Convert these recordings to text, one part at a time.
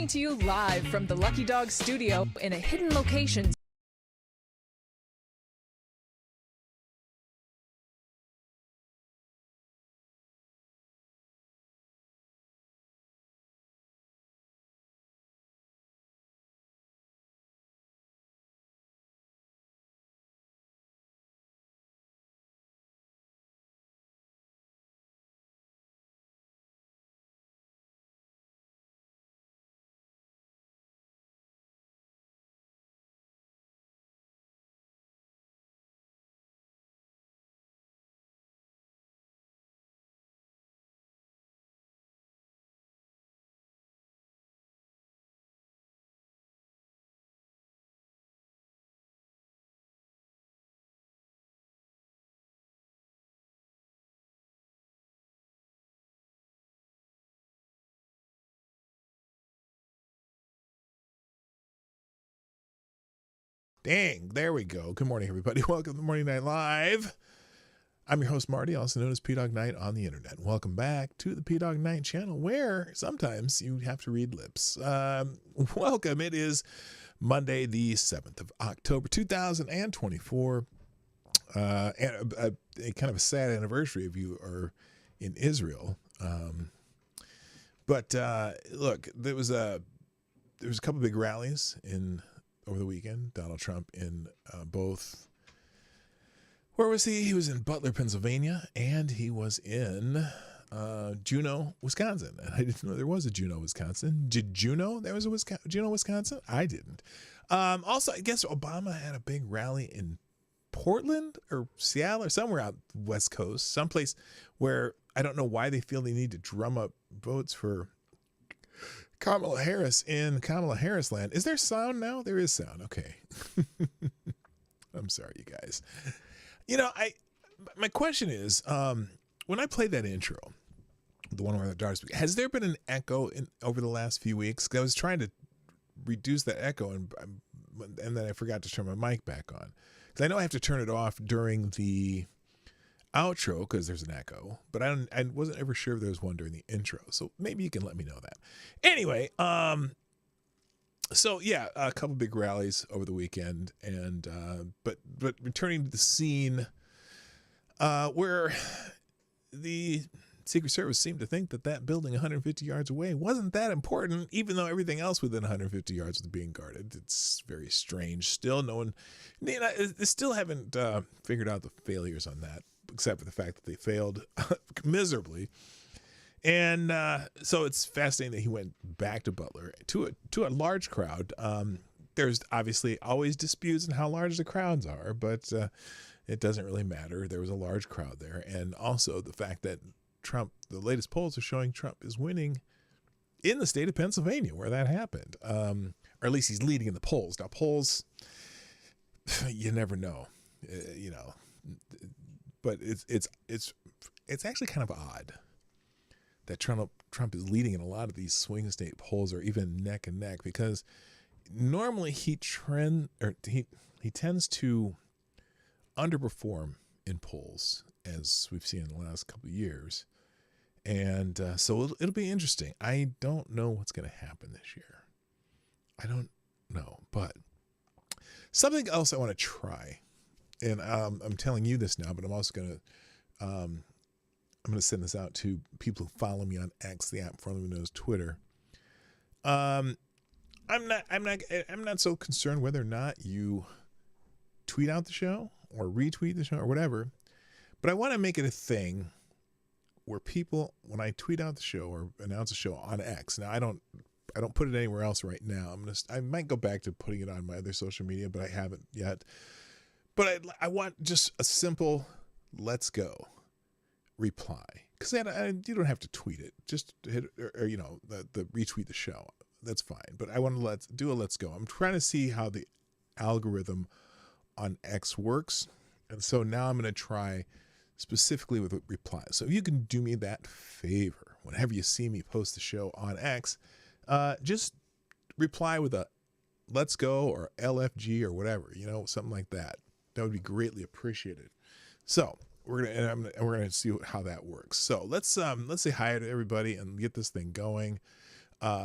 Coming to you live from the Lucky Dog studio in a hidden location. Dang, there we go. Good morning, everybody. Welcome to Morning Night Live. I'm your host, Marty, also known as P-Dog Night on the internet. Welcome back to the P-Dog Night channel, where sometimes you have to read lips. Welcome. It is Monday, the 7th of October, 2024. And a kind of a sad anniversary if you are in Israel. But look, there was a couple big rallies over the weekend. Donald Trump in both, where was he? He was in Butler, Pennsylvania, and he was in Juneau, Wisconsin. And I didn't know there was a Juneau, Wisconsin. Did you know there was a Juneau, Wisconsin? I didn't. Also, I guess Obama had a big rally in Portland or Seattle or somewhere out West Coast, someplace where I don't know why they feel they need to drum up votes for Kamala Harris in Kamala Harris land. Is there sound now? There is sound. Okay. I'm sorry, you guys. You know, my question is, when I played that intro, the one where the daughters, has there been an echo over the last few weeks? 'Cause I was trying to reduce that echo and then I forgot to turn my mic back on. 'Cause I know I have to turn it off during the outro because there's an echo, but I wasn't ever sure if there was one during the intro, so maybe you can let me know that. Anyway, so yeah, a couple big rallies over the weekend, and but returning to the scene where the Secret Service seemed to think that building 150 yards away wasn't that important, even though everything else within 150 yards was being guarded. It's very strange. Still, no one, they still haven't figured out the failures on that, except for the fact that they failed miserably. And so it's fascinating that he went back to Butler to a large crowd. There's obviously always disputes on how large the crowds are, but it doesn't really matter. There was a large crowd there. And also the fact that Trump, the latest polls are showing Trump is winning in the state of Pennsylvania where that happened. Or at least he's leading in the polls. Now, polls, you never know, you know, but it's actually kind of odd that Trump is leading in a lot of these swing state polls, or even neck and neck, because normally he tends to underperform in polls, as we've seen in the last couple of years. And so it'll be interesting. I don't know what's going to happen this year. I don't know, but something else I want to try, and I'm telling you this now, but I'm also going to send this out to people who follow me on X, the app formerly known as Twitter. I'm not so concerned whether or not you tweet out the show or retweet the show or whatever, but I want to make it a thing where people, when I tweet out the show or announce a show on X, now I don't put it anywhere else right now. I might go back to putting it on my other social media, but I haven't yet. But I want just a simple "let's go" reply, because you don't have to tweet it. Just hit or the retweet the show. That's fine. But I want to do a "let's go." I'm trying to see how the algorithm on X works, and so now I'm going to try specifically with replies. So if you can do me that favor, whenever you see me post the show on X, just reply with a "let's go" or LFG or whatever, something like that. That would be greatly appreciated. So we're gonna see how that works. So let's say hi to everybody and get this thing going.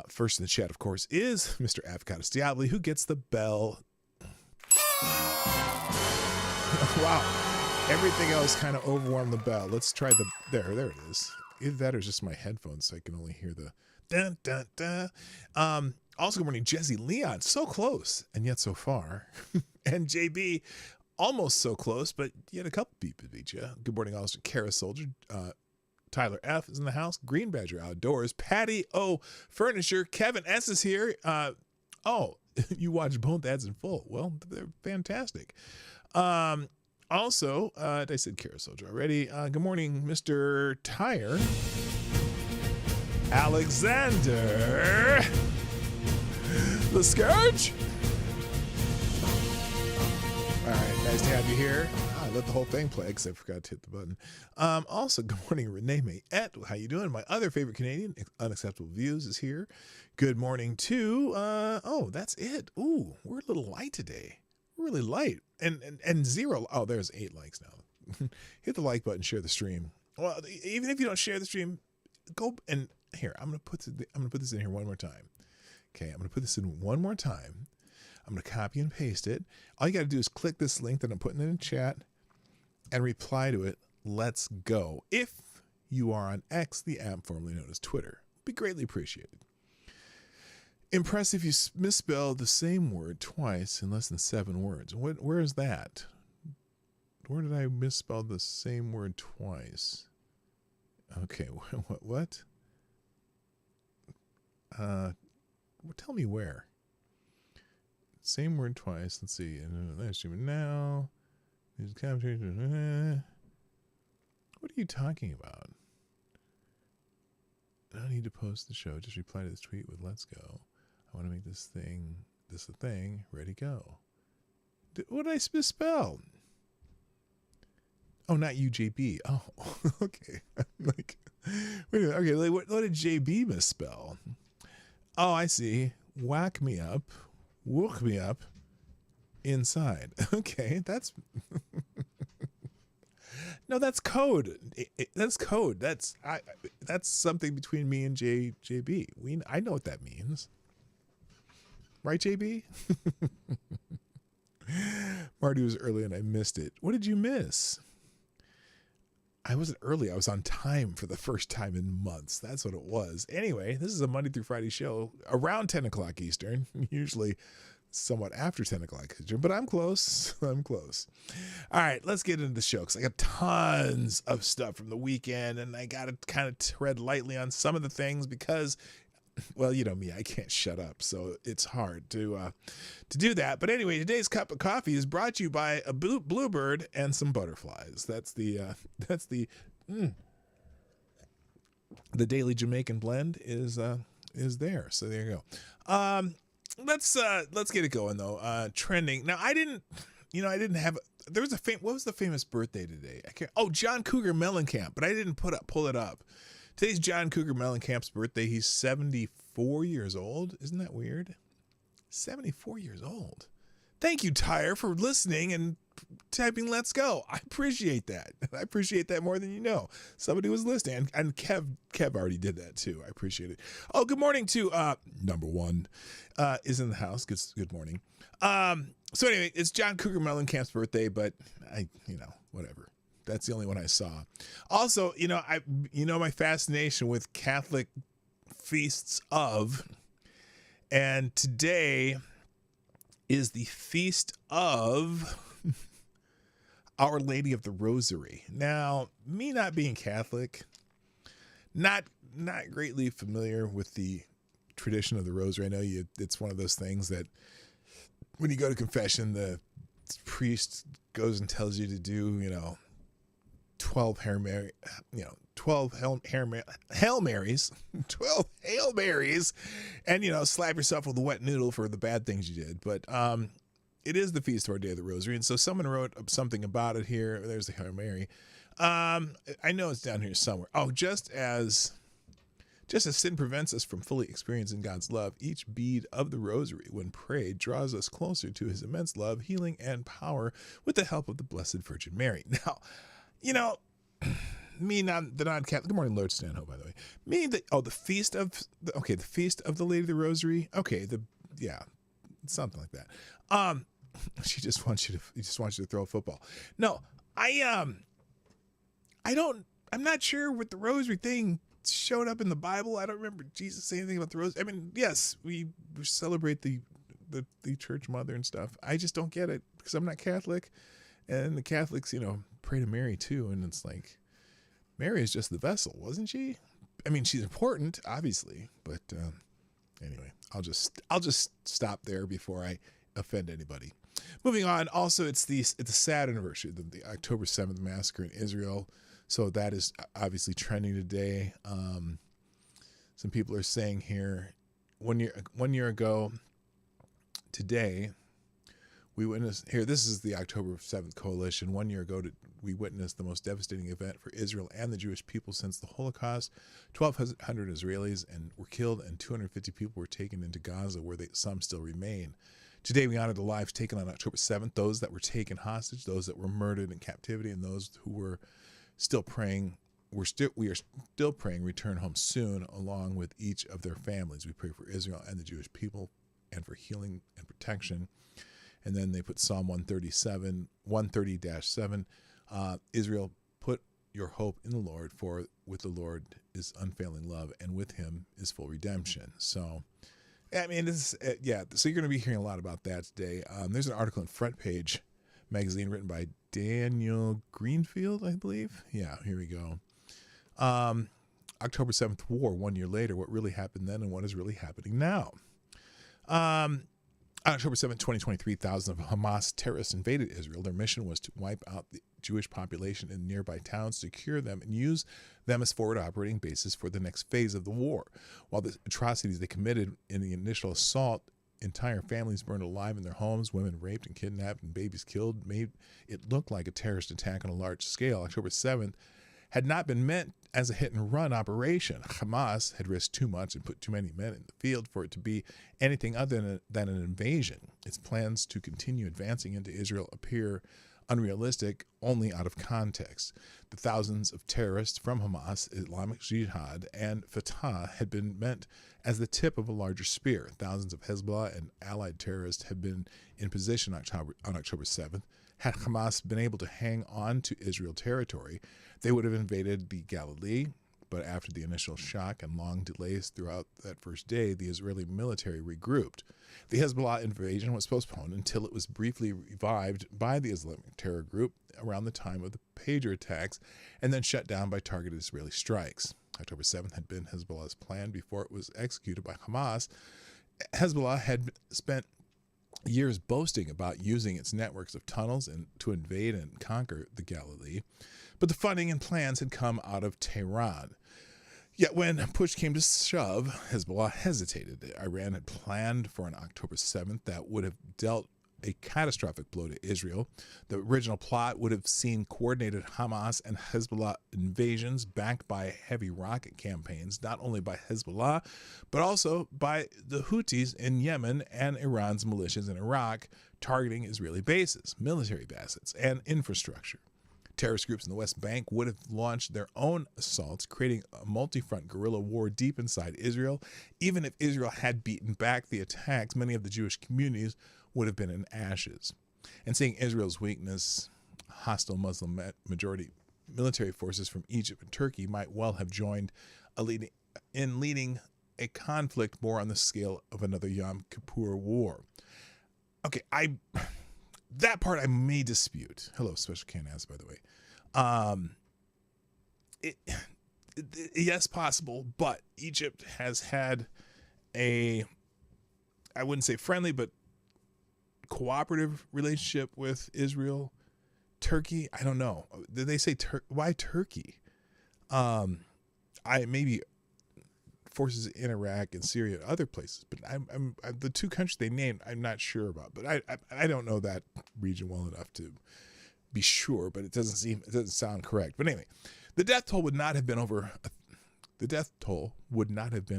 First in the chat, of course, is Mr. Avocados Diabli, who gets the bell. Wow. Everything else kind of overwhelmed the bell. Let's try there it is. Either that or just my headphones, so I can only hear the dun, dun, dun. Also, good morning, Jesse Leon. So close, and yet so far. And JB, almost so close, but yet a couple people beat you. Good morning, also, Kara Soldier. Tyler F. is in the house. Green Badger Outdoors. Patty O. Furniture. Kevin S. is here. You watched both ads in full. Well, they're fantastic. Also, I said Kara Soldier already. Good morning, Mr. Tire. Alexander. The Scourge. All right, nice to have you here. I let the whole thing play because I forgot to hit the button. Also, good morning, Renee Mayette. How you doing? My other favorite Canadian, Unacceptable Views, is here. Good morning to, that's it. Ooh, we're a little light today. We're really light. And zero. Oh, there's 8 likes now. Hit the like button, share the stream. Well, even if you don't share the stream, go and here. I'm gonna put this in here one more time. Okay, I'm gonna put this in one more time. I'm going to copy and paste it. All you got to do is click this link that I'm putting in chat and reply to it. Let's go. If you are on X, the app formerly known as Twitter, be greatly appreciated. Impressive you misspelled the same word twice in less than 7 words. Where is that? Where did I misspell the same word twice? Okay, what? Tell me where. Same word twice. Let's see. Now. What are you talking about? No need to post the show. Just reply to this tweet with "Let's go." I want to make this a thing. Ready, go. What did I misspell? Oh, not UJB. Oh, okay. Like, wait a minute. Okay, what did JB misspell? Oh, I see. Whack me up. Woke me up inside. Okay, that's no, that's code. That's code. That's something between me and JB. I know what that means, right, JB? Marty was early and I missed it. What did you miss? I wasn't early. I was on time for the first time in months. That's what it was. Anyway, this is a Monday through Friday show around 10 o'clock Eastern, usually somewhat after 10 o'clock Eastern, but I'm close. I'm close. All right, let's get into the show because I got tons of stuff from the weekend and I got to kind of tread lightly on some of the things because, well, you know me, I can't shut up, so it's hard to do that. But anyway, today's cup of coffee is brought to you by a bluebird and some butterflies. That's the daily Jamaican blend is there. So there you go. Let's get it going though. Trending now. I didn't have. There was what was the famous birthday today? John Cougar Mellencamp, but I didn't pull it up. Today's John Cougar Mellencamp's birthday. He's 74 years old. Isn't that weird? 74 years old. Thank you, Tyre, for listening and typing "Let's go." I appreciate that. I appreciate that more than you know. Somebody was listening, and Kev already did that too. I appreciate it. Oh, good morning to number one is in the house. Good morning. So anyway, it's John Cougar Mellencamp's birthday, but whatever. That's the only one I saw. Also, my fascination with Catholic feasts of, and today is the feast of Our Lady of the Rosary. Now, me not being Catholic, not greatly familiar with the tradition of the Rosary. I know it's one of those things that when you go to confession, the priest goes and tells you to do, 12 Hail Marys, 12 Hail Marys, and, slap yourself with a wet noodle for the bad things you did. But it is the Feast of Our Day of the Rosary. And so someone wrote something about it here. There's the Hail Mary. I know it's down here somewhere. Oh, just as sin prevents us from fully experiencing God's love, each bead of the Rosary, when prayed, draws us closer to his immense love, healing, and power with the help of the Blessed Virgin Mary. Now, the non-Catholic. Good morning, Lord Stanhope, by the way. The feast of the feast of the Lady of the Rosary. Okay, something like that. She just wants you to throw a football. No, I'm not sure what the Rosary thing showed up in the Bible. I don't remember Jesus saying anything about the Rosary. I mean, yes, we celebrate the Church Mother and stuff. I just don't get it because I'm not Catholic, and the Catholics, pray to Mary too, and it's like Mary is just the vessel, wasn't she? I mean, she's important, obviously, but anyway, I'll just stop there before I offend anybody. Moving on. Also, it's a sad anniversary of the October 7th massacre in Israel. So that is obviously trending today. Some people are saying here, 1 year ago today, we witnessed here. This is the October 7th coalition. 1 year ago, we witnessed the most devastating event for Israel and the Jewish people since the Holocaust. 1,200 Israelis were killed, and 250 people were taken into Gaza, where some still remain. Today, we honor the lives taken on October 7th, those that were taken hostage, those that were murdered in captivity, and those who were still praying. We are still praying return home soon, along with each of their families. We pray for Israel and the Jewish people, and for healing and protection. And then they put Psalm 130-7. Israel, put your hope in the Lord, for with the Lord is unfailing love, and with him is full redemption. So, I mean, so you're going to be hearing a lot about that today. There's an article in Front Page magazine written by Daniel Greenfield, I believe. Yeah, here we go. October 7th war, 1 year later, what really happened then and what is really happening now. On October 7th, 2023, thousands of Hamas terrorists invaded Israel. Their mission was to wipe out the Jewish population in nearby towns, secure them, and use them as forward operating bases for the next phase of the war. While the atrocities they committed in the initial assault, entire families burned alive in their homes, women raped and kidnapped, and babies killed, made it look like a terrorist attack on a large scale. October 7th had not been meant as a hit-and-run operation. Hamas had risked too much and put too many men in the field for it to be anything other than an invasion. Its plans to continue advancing into Israel appear unrealistic only out of context. The thousands of terrorists from Hamas, Islamic Jihad, and Fatah had been meant as the tip of a larger spear. Thousands of Hezbollah and allied terrorists had been in position on October 7th. Had Hamas been able to hang on to Israel territory, they would have invaded the Galilee, but after the initial shock and long delays throughout that first day, the Israeli military regrouped. The Hezbollah invasion was postponed until it was briefly revived by the Islamic terror group around the time of the pager attacks, and then shut down by targeted Israeli strikes. October 7th had been Hezbollah's plan before it was executed by Hamas. Hezbollah had spent years boasting about using its networks of tunnels and to invade and conquer the Galilee, but the funding and plans had come out of Tehran. Yet when push came to shove, Hezbollah hesitated. Iran had planned for an October 7th that would have dealt a catastrophic blow to Israel. The original plot would have seen coordinated Hamas and Hezbollah invasions backed by heavy rocket campaigns, not only by Hezbollah, but also by the Houthis in Yemen and Iran's militias in Iraq, targeting Israeli bases, military bases, and infrastructure. Terrorist groups in the West Bank would have launched their own assaults, creating a multi-front guerrilla war deep inside Israel. Even if Israel had beaten back the attacks, many of the Jewish communities would have been in ashes. And seeing Israel's weakness, hostile Muslim majority military forces from Egypt and Turkey might well have joined in leading a conflict more on the scale of another Yom Kippur war. Okay, that part I may dispute. Hello, Special Can Ask, by the way. Yes, possible, but Egypt has had I wouldn't say friendly, but cooperative relationship with Israel. Turkey, I don't know. Did they say why Turkey? Maybe forces in Iraq and Syria and other places, but I'm the two countries they named, I'm not sure about. But I don't know that region well enough to be sure. But it doesn't sound correct. But anyway, the death toll would not have been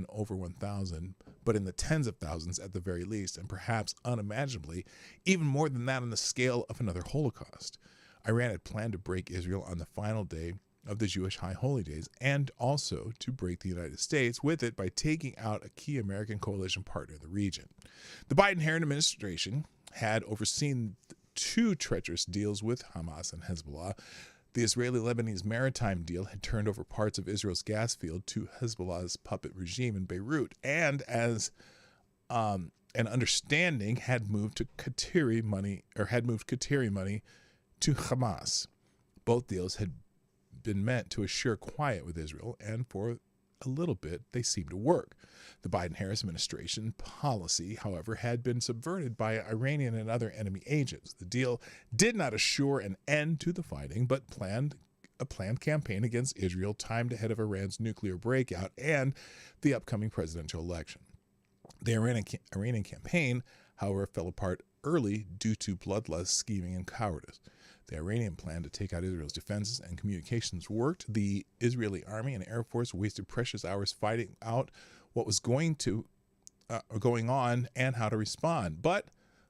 over 1,000, but in the tens of thousands at the very least, and perhaps unimaginably, even more than that on the scale of another Holocaust. Iran had planned to break Israel on the final day of the Jewish high holy days, and also to break the United States with it by taking out a key American coalition partner in the region. The Biden-Harris administration had overseen two treacherous deals with Hamas and Hezbollah. The Israeli-Lebanese maritime deal had turned over parts of Israel's gas field to Hezbollah's puppet regime in Beirut, and as an understanding had moved Qatari money to Hamas. Both deals had been meant to assure quiet with Israel, and for a little bit they seemed to work. The Biden-Harris administration policy, however, had been subverted by Iranian and other enemy agents. The deal did not assure an end to the fighting, but a planned campaign against Israel timed ahead of Iran's nuclear breakout and the upcoming presidential election. The Iranian campaign, however, fell apart early due to bloodlust, scheming, and cowardice. The Iranian plan to take out Israel's defenses and communications worked. The Israeli army and air force wasted precious hours fighting out what was going on and how to respond. But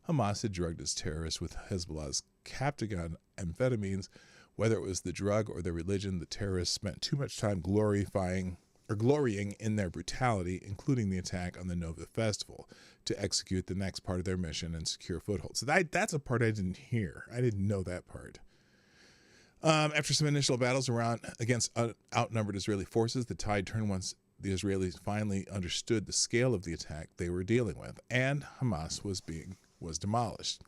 Hamas had drugged its terrorists with Hezbollah's captagon amphetamines. Whether it was the drug or their religion, the terrorists spent too much time glorying in their brutality, including the attack on the Nova Festival, to execute the next part of their mission and secure footholds. So that's a part I didn't hear. I didn't know that part. After some initial battles against outnumbered Israeli forces, the tide turned once the Israelis finally understood the scale of the attack they were dealing with, and Hamas was demolished.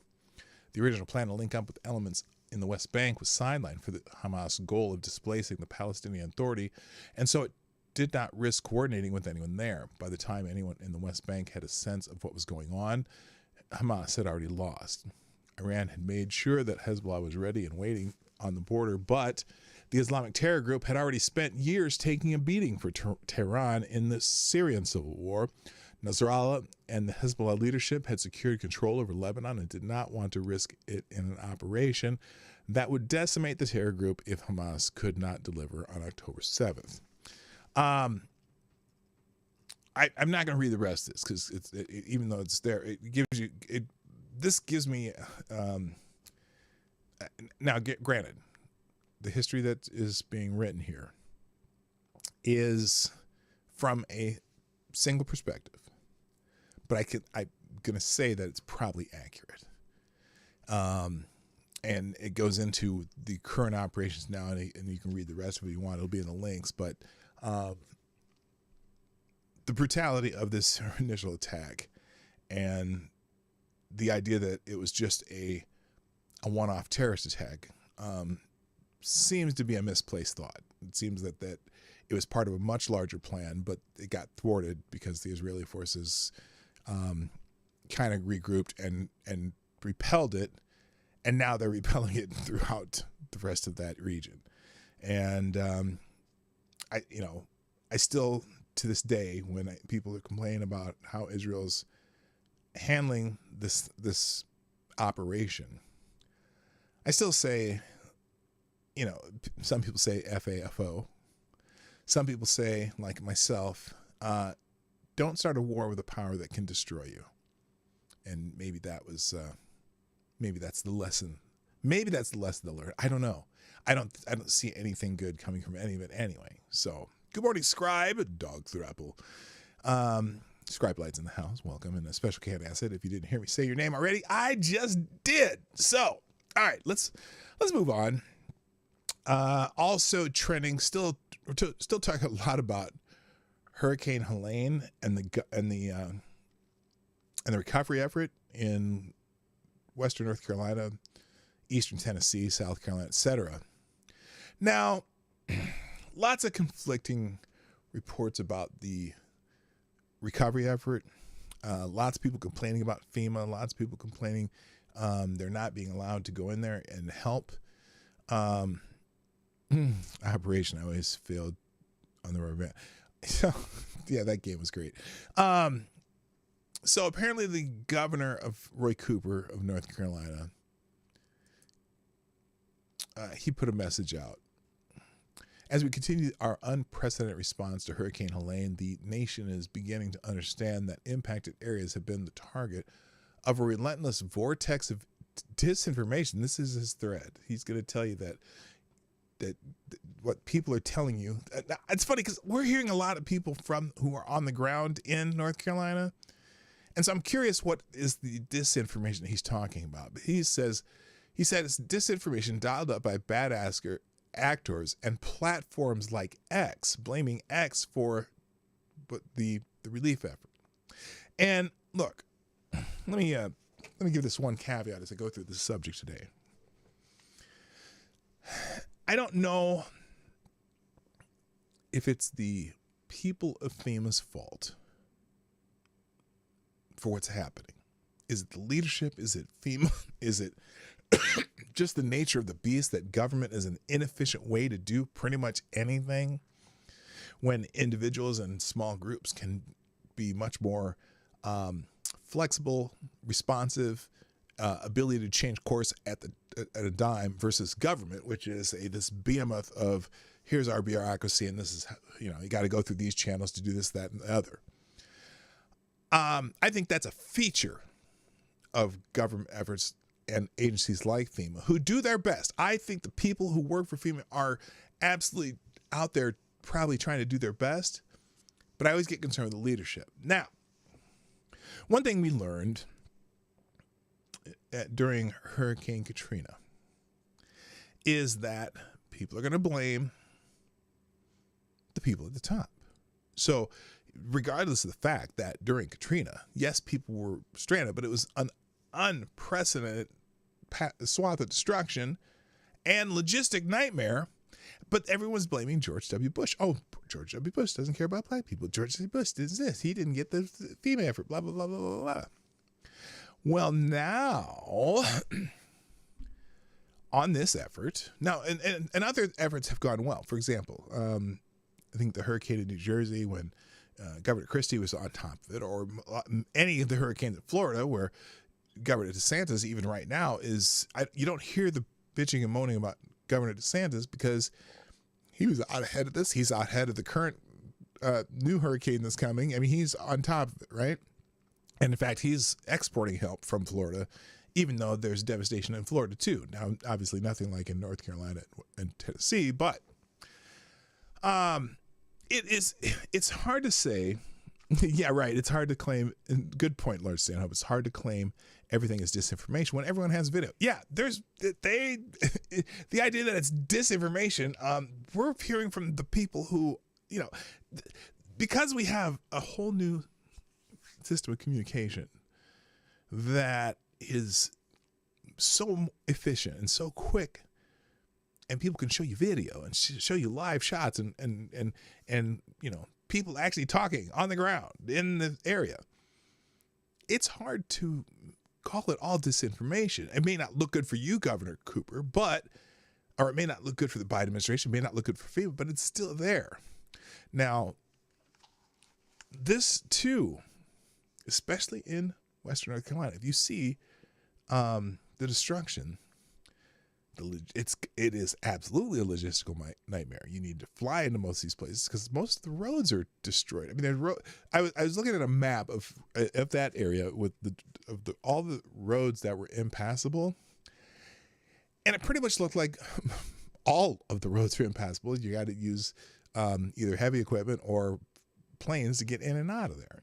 The original plan to link up with elements in the West Bank was sidelined for the Hamas goal of displacing the Palestinian Authority, and so it did not risk coordinating with anyone there. By the time anyone in the West Bank had a sense of what was going on, Hamas had already lost. Iran had made sure that Hezbollah was ready and waiting on the border, but the Islamic terror group had already spent years taking a beating for Tehran in the Syrian civil war. Nasrallah and the Hezbollah leadership had secured control over Lebanon and did not want to risk it in an operation that would decimate the terror group if Hamas could not deliver on October 7th. I'm not going to read the rest of this because even though it's there, this gives me now. Granted, the history that is being written here is from a single perspective, but I'm going to say that it's probably accurate. And it goes into the current operations now, and you can read the rest of it if you want. It'll be in the links, but the brutality of this initial attack and the idea that it was just a one-off terrorist attack seems to be a misplaced thought. It seems that it was part of a much larger plan, but it got thwarted because the Israeli forces kind of regrouped and repelled it, and now they're repelling it throughout the rest of that region. And I still, to this day, when people are complaining about how Israel's handling this operation, I still say, some people say FAFO. Some people say, like myself, don't start a war with a power that can destroy you. And maybe that's the lesson. Maybe that's the lesson to learn. I don't know. I don't see anything good coming from any of it anyway. So, good morning, Scribe, Dog Thrapple. Scribe Lights in the house. Welcome. And a special can asset. If you didn't hear me say your name already, I just did. So, all right, let's move on. Also trending, still talking a lot about Hurricane Helene and the recovery effort in Western North Carolina, Eastern Tennessee, South Carolina, etc. Now, lots of conflicting reports about the recovery effort. Lots of people complaining about FEMA. Lots of people complaining they're not being allowed to go in there and help. Operation I always failed on the rubber band. So, yeah, that game was great. So apparently the governor of Roy Cooper of North Carolina, he put a message out. As we continue our unprecedented response to Hurricane Helene, the nation is beginning to understand that impacted areas have been the target of a relentless vortex of disinformation. This is his thread. He's going to tell you that what people are telling you. It's funny because we're hearing a lot of people who are on the ground in North Carolina. And so I'm curious what is the disinformation he's talking about. But he said it's disinformation dialed up by bad actors and platforms like X, blaming X for the relief effort. And look, let me give this one caveat as I go through this subject today. I don't know if it's the people of FEMA's fault for what's happening. Is it the leadership? Is it FEMA? Is it just the nature of the beast that government is an inefficient way to do pretty much anything when individuals and small groups can be much more flexible, responsive, ability to change course at a dime versus government, which is this behemoth of here's our bureaucracy and this is, you got to go through these channels to do this, that, and the other. I think that's a feature of government efforts and agencies like FEMA who do their best. I think the people who work for FEMA are absolutely out there probably trying to do their best, but I always get concerned with the leadership. Now, one thing we learned during Hurricane Katrina is that people are going to blame the people at the top. So regardless of the fact that during Katrina, yes, people were stranded, but it was an unprecedented swath of destruction and logistic nightmare. But everyone's blaming George W. Bush. Oh, George W. Bush doesn't care about black people. George W. Bush did this. He didn't get the FEMA effort, blah, blah, blah, blah, blah, blah. Well, now, on this effort, now, and other efforts have gone well. For example, I think the hurricane in New Jersey when Governor Christie was on top of it, or any of the hurricanes in Florida where Governor DeSantis, even right now, you don't hear the bitching and moaning about Governor DeSantis because he was out ahead of this. He's out ahead of the current new hurricane that's coming. I mean, he's on top of it, right? And in fact, he's exporting help from Florida, even though there's devastation in Florida too. Now, obviously nothing like in North Carolina and Tennessee, but it's hard to say. Yeah, right. It's hard to claim. Good point, Lord Stanhope. It's hard to claim everything is disinformation when everyone has video. Yeah, the idea that it's disinformation. We're hearing from the people who, because we have a whole new system of communication that is so efficient and so quick, and people can show you video and show you live shots and people actually talking on the ground in the area. It's hard to call it all disinformation. It may not look good for you, Governor Cooper, or it may not look good for the Biden administration, it may not look good for FEMA, but it's still there. Now, this too, especially in Western North Carolina, if you see the destruction, it is absolutely a logistical nightmare. You need to fly into most of these places because most of the roads are destroyed. I mean, I was looking at a map of that area with all the roads that were impassable, and it pretty much looked like all of the roads are impassable. You got to use either heavy equipment or planes to get in and out of there.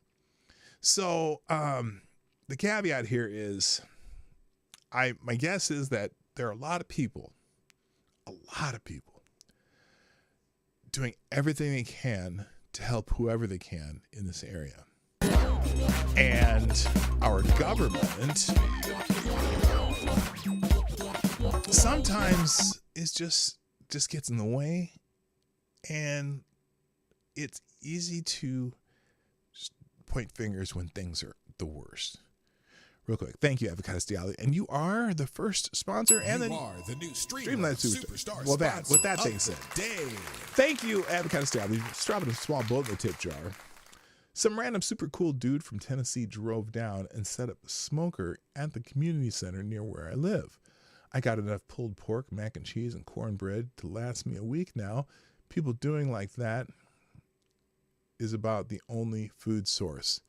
So the caveat here is, my guess is that there are a lot of people doing everything they can to help whoever they can in this area. And our government sometimes just gets in the way, and it's easy to just point fingers when things are the worst. Real quick, thank you, Avocado Stiali, and you are the first sponsor and you are the new Streamline Superstar. Well, with that being said, thank you, Avocado Stiali. Just dropping a small bullet in the tip jar. Some random super cool dude from Tennessee drove down and set up a smoker at the community center near where I live. I got enough pulled pork, mac and cheese, and cornbread to last me a week now. People doing like that is about the only food source.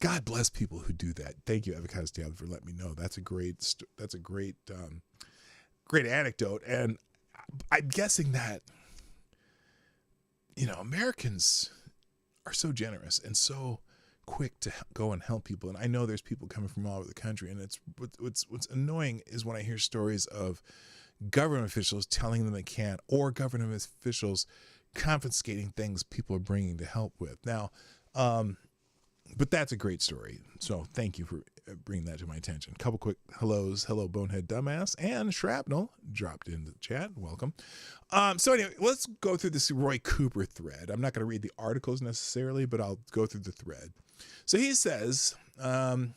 God bless people who do that. Thank you, Avocado for letting me know. That's a great anecdote. And I'm guessing that, Americans are so generous and so quick to go and help people. And I know there's people coming from all over the country. And it's what's annoying is when I hear stories of government officials telling them they can't, or government officials confiscating things people are bringing to help with. Now, but that's a great story. So thank you for bringing that to my attention. A couple quick hellos. Hello, Bonehead Dumbass. And Shrapnel dropped into the chat. Welcome. So anyway, let's go through this Roy Cooper thread. I'm not going to read the articles necessarily, but I'll go through the thread. So he says, to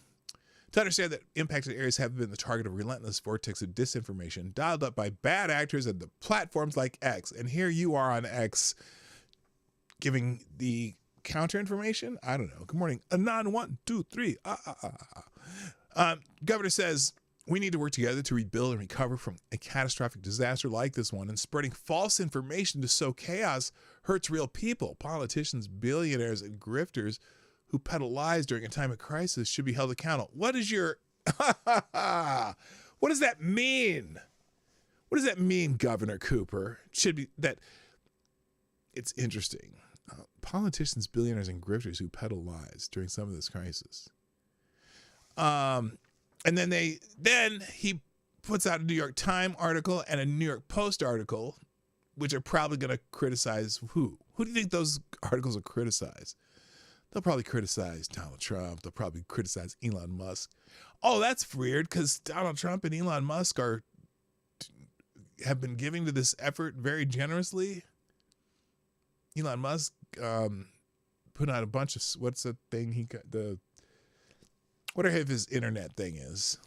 understand that impacted areas have been the target of a relentless vortex of disinformation dialed up by bad actors and the platforms like X. And here you are on X giving the counter information. I don't know. Good morning. Anon 1, 2, 3. Governor says we need to work together to rebuild and recover from a catastrophic disaster like this one, and spreading false information to sow chaos hurts real people. Politicians, billionaires, and grifters who peddle lies during a time of crisis should be held accountable. What is your what does that mean? What does that mean, Governor Cooper? Should be that it's interesting. Politicians, billionaires, and grifters who peddle lies during some of this crisis. And then he puts out a New York Times article and a New York Post article, which are probably going to criticize who? Who do you think those articles will criticize? They'll probably criticize Donald Trump. They'll probably criticize Elon Musk. Oh, that's weird because Donald Trump and Elon Musk have been giving to this effort very generously. Elon Musk put out a bunch of, what's the thing he got, whatever his internet thing is,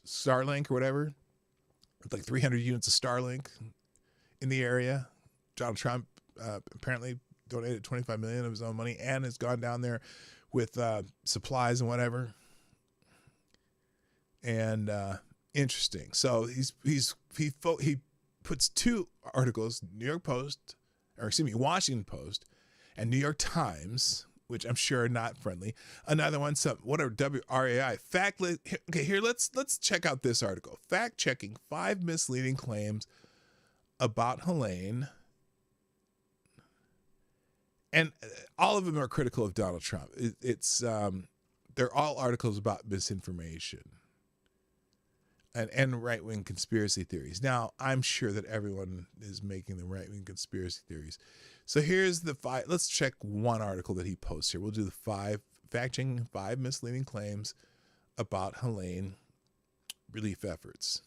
Starlink or whatever, with like 300 units of Starlink in the area. Donald Trump apparently donated $25 million of his own money and has gone down there with supplies and whatever. And interesting. So he puts two articles, Washington Post and New York Times, which I'm sure are not friendly. Another one, WRAI. Here, let's check out this article. Fact checking 5 misleading claims about Helene. And all of them are critical of Donald Trump. They're all articles about misinformation and right-wing conspiracy theories. Now, I'm sure that everyone is making the right-wing conspiracy theories. So here's the 5. Let's check one article that he posts here. We'll do the fact-checking 5 misleading claims about Helene relief efforts.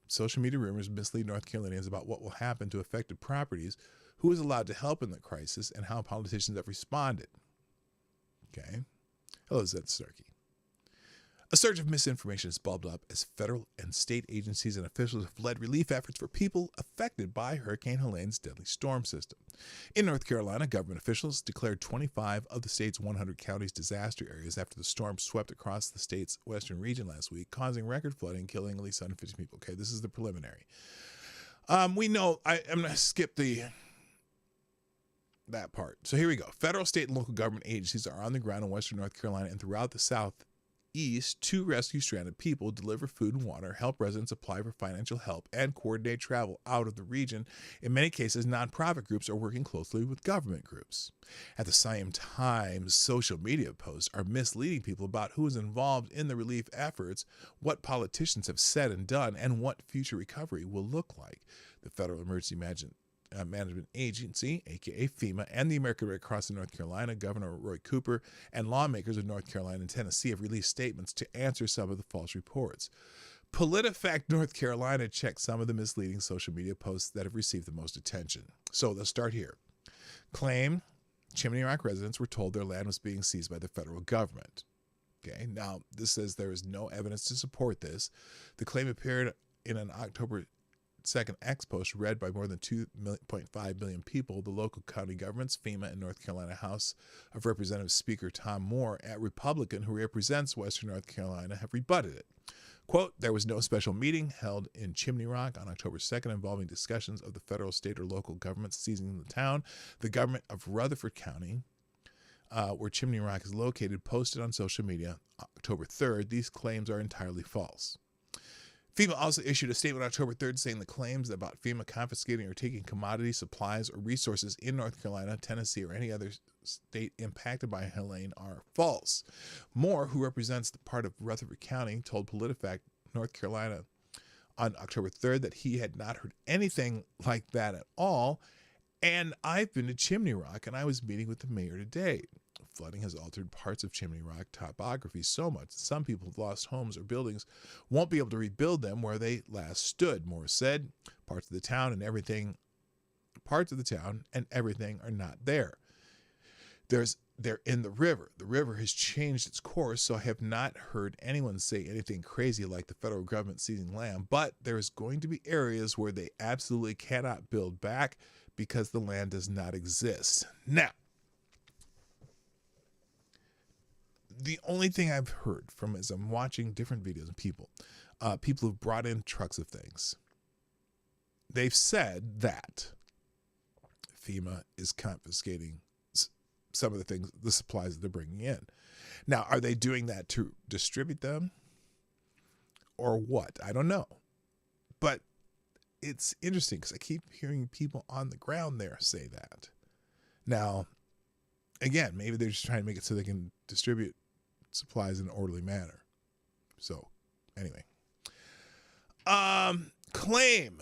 Social media rumors mislead North Carolinians about what will happen to affected properties, who is allowed to help in the crisis, and how politicians have responded. Okay. Hello, Zed Starkey. A surge of misinformation has bulbed up as federal and state agencies and officials have led relief efforts for people affected by Hurricane Helene's deadly storm system. In North Carolina, government officials declared 25 of the state's 100 counties disaster areas after the storm swept across the state's western region last week, causing record flooding, killing at least 150 people. Okay, this is the preliminary. We know, I'm going to skip that part. So here we go. Federal, state, and local government agencies are on the ground in western North Carolina and throughout the Southeast to rescue stranded people, deliver food and water, help residents apply for financial help, and coordinate travel out of the region. In many cases, nonprofit groups are working closely with government groups. At the same time, social media posts are misleading people about who is involved in the relief efforts, what politicians have said and done, and what future recovery will look like. The Federal Emergency Management Agency, aka FEMA, and the American Red Cross in North Carolina, Governor Roy Cooper, and lawmakers of North Carolina and Tennessee have released statements to answer some of the false reports. PolitiFact North Carolina checked some of the misleading social media posts that have received the most attention. So let's start here. Claim Chimney Rock residents were told their land was being seized by the federal government. Okay, now this says there is no evidence to support this. The claim appeared in an October 2nd X post read by more than 2.5 million people. The local county governments, FEMA, and North Carolina House of Representatives Speaker Tom Moore, a Republican who represents Western North Carolina, have rebutted it. Quote, there was no special meeting held in Chimney Rock on October 2nd involving discussions of the federal, state, or local governments seizing the town. The government of Rutherford County, where Chimney Rock is located, posted on social media October 3rd. These claims are entirely false. FEMA also issued a statement on October 3rd saying the claims about FEMA confiscating or taking commodities, supplies, or resources in North Carolina, Tennessee, or any other state impacted by Helene are false. Moore, who represents the part of Rutherford County, told PolitiFact North Carolina on October 3rd that he had not heard anything like that at all. And I've been to Chimney Rock, and I was meeting with the mayor today. Flooding has altered parts of Chimney Rock topography so much that some people have lost homes or buildings, won't be able to rebuild them where they last stood. Moore said, parts of the town and everything are not there. They're in the river. The river has changed its course, so I have not heard anyone say anything crazy like the federal government seizing land, but there is going to be areas where they absolutely cannot build back because the land does not exist. Now, the only thing I've heard from as I'm watching different videos of people who've brought in trucks of things, they've said that FEMA is confiscating some of the things, the supplies that they're bringing in. Now, are they doing that to distribute them or what? I don't know. But it's interesting because I keep hearing people on the ground there say that. Now, again, maybe they're just trying to make it so they can distribute supplies in an orderly manner. So, anyway. Claim.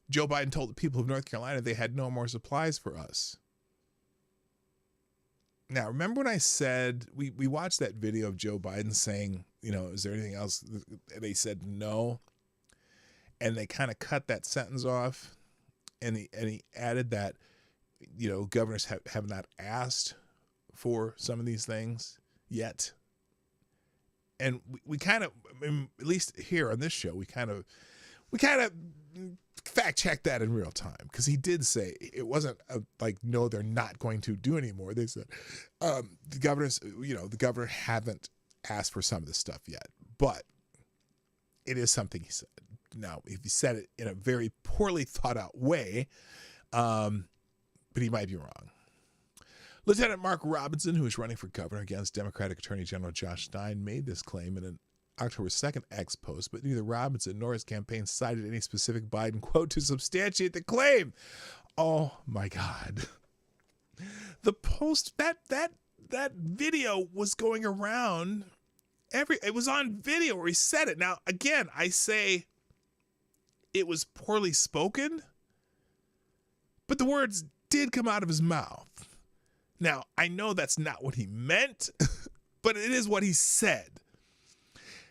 Joe Biden told the people of North Carolina they had no more supplies for us. Now, remember when I said, we watched that video of Joe Biden saying, is there anything else? They said no. And they kind of cut that sentence off. And he added that, governors have not asked for some of these things yet. And we kind of, at least here on this show, we kind of fact check that in real time, because he did say it wasn't no, they're not going to do anymore. They said the governor haven't asked for some of this stuff yet, but it is something he said. Now, if he said it in a very poorly thought out way, but he might be wrong. Lieutenant Mark Robinson, who is running for governor against Democratic Attorney General Josh Stein, made this claim in an October 2nd X post, but neither Robinson nor his campaign cited any specific Biden quote to substantiate the claim. Oh my God. The post, that video was going around it was on video where he said it. Now, again, I say it was poorly spoken, but the words did come out of his mouth. Now, I know that's not what he meant, but it is what he said.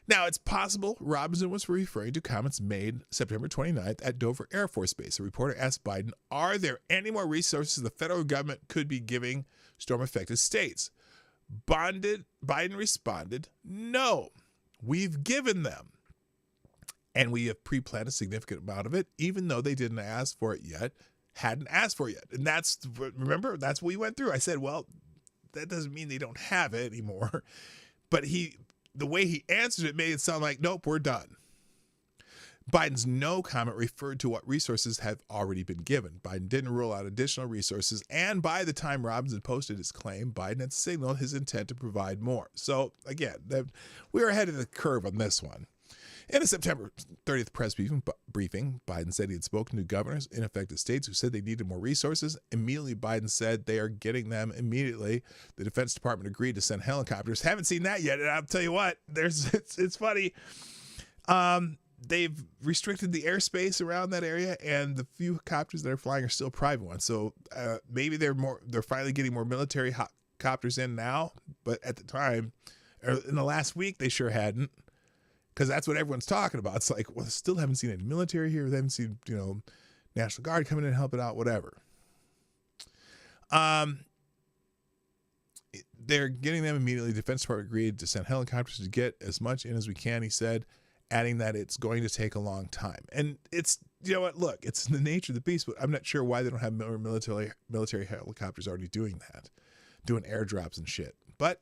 Now, it's possible Robinson was referring to comments made September 29th at Dover Air Force Base. A reporter asked Biden, are there any more resources the federal government could be giving storm-affected states? Biden responded, no, we've given them. And we have pre-planned a significant amount of it, even though they didn't ask for it yet, hadn't asked for it yet. And remember, that's what we went through. I said, well, that doesn't mean they don't have it anymore. But the way he answered it made it sound like, nope, we're done. Biden's no comment referred to what resources have already been given. Biden didn't rule out additional resources, and by the time Robinson posted his claim, Biden had signaled his intent to provide more. So, again, we were ahead of the curve on this one. In a September 30th press briefing, Biden said he had spoken to governors in affected states who said they needed more resources. Immediately, Biden said they are getting them immediately. The Defense Department agreed to send helicopters. Haven't seen that yet, and I'll tell you what, it's funny. They've restricted the airspace around that area, and the few copters that are flying are still private ones. So maybe they're finally getting more military copters in now, but at the time, or in the last week, they sure hadn't. Because that's what everyone's talking about. It's like, well, still haven't seen any military here. They haven't seen, National Guard coming in and help it out, whatever. They're getting them immediately. The Defense Department agreed to send helicopters to get as much in as we can, he said, adding that it's going to take a long time. And it's, look, it's the nature of the beast, but I'm not sure why they don't have military helicopters already doing that, doing airdrops and shit. But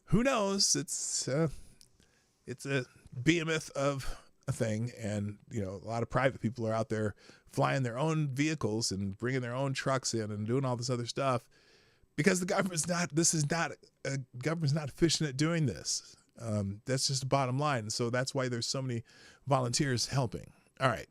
who knows? It's a behemoth of a thing, and a lot of private people are out there flying their own vehicles and bringing their own trucks in and doing all this other stuff because the government's not efficient at doing this. That's just the bottom line. So that's why there's so many volunteers helping. All right.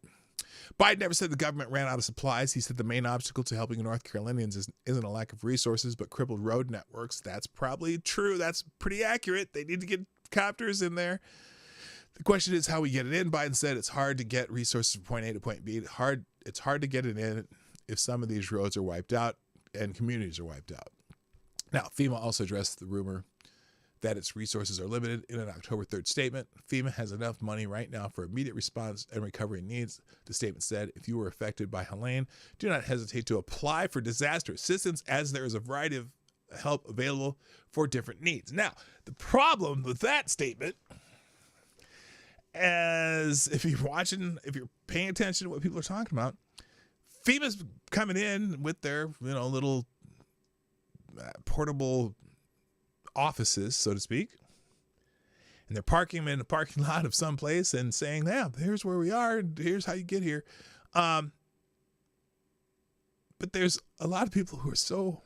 Biden never said the government ran out of supplies. He said the main obstacle to helping North Carolinians isn't a lack of resources, but crippled road networks. That's probably true. That's pretty accurate. They need to get copters in there. The question is how we get it in. Biden said it's hard to get resources from point A to point B. It's hard to get it in if some of these roads are wiped out and communities are wiped out. Now, FEMA also addressed the rumor that its resources are limited in an October 3rd statement. FEMA has enough money right now for immediate response and recovery needs. The statement said, if you were affected by Helene, do not hesitate to apply for disaster assistance, as there is a variety of help available for different needs. Now, the problem with that statement, as if you're paying attention to what people are talking about, FEMA's coming in with their, little portable offices, so to speak, and they're parking them in a parking lot of some place and saying, yeah, here's where we are, here's how you get here. But there's a lot of people who are so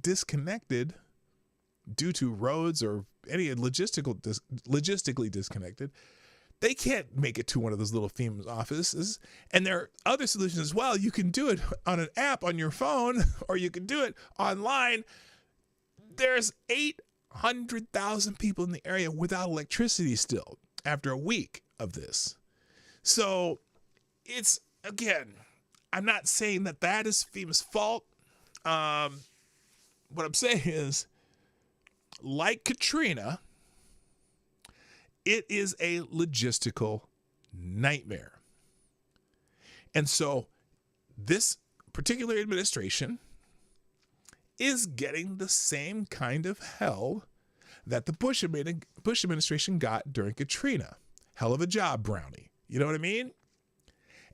disconnected due to roads or any logistically disconnected. They can't make it to one of those little FEMA offices. And there are other solutions as well. You can do it on an app on your phone, or you can do it online. There's 800,000 people in the area without electricity still after a week of this. So it's, again, I'm not saying that is FEMA's fault. What I'm saying is, like Katrina, it is a logistical nightmare. And so this particular administration is getting the same kind of hell that the Bush administration got during Katrina. Hell of a job, Brownie. You know what I mean?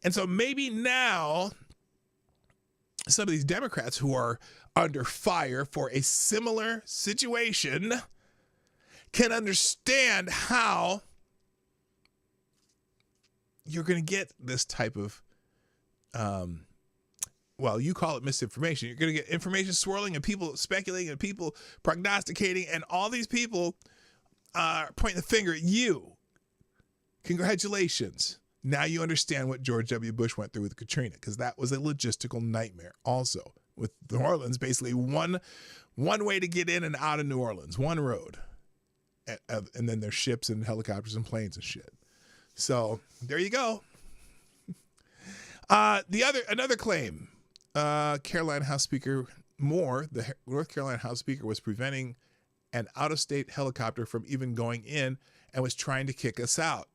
And so maybe now some of these Democrats who are under fire for a similar situation can understand how you're going to get this type of, you call it misinformation. You're going to get information swirling and people speculating and people prognosticating, and all these people are pointing the finger at you. Congratulations. Now you understand what George W. Bush went through with Katrina, because that was a logistical nightmare also, with New Orleans basically one way to get in and out of New Orleans, one road. And then there's ships and helicopters and planes and shit. So there you go. Another claim, Carolina House Speaker Moore, the North Carolina House Speaker, was preventing an out-of-state helicopter from even going in and was trying to kick us out.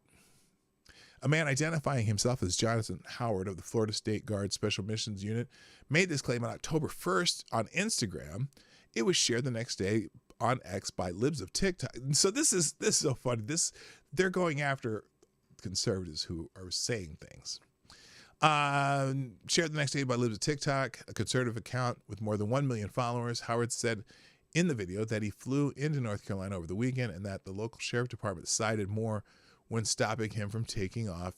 A man identifying himself as Jonathan Howard of the Florida State Guard Special Missions Unit made this claim on October 1st on Instagram. It was shared the next day on X by libs of TikTok. And so this is so funny. They're going after conservatives who are saying things. Shared the next day by libs of TikTok, a conservative account with more than 1 million followers. Howard said in the video that he flew into North Carolina over the weekend and that the local sheriff department sided more when stopping him from taking off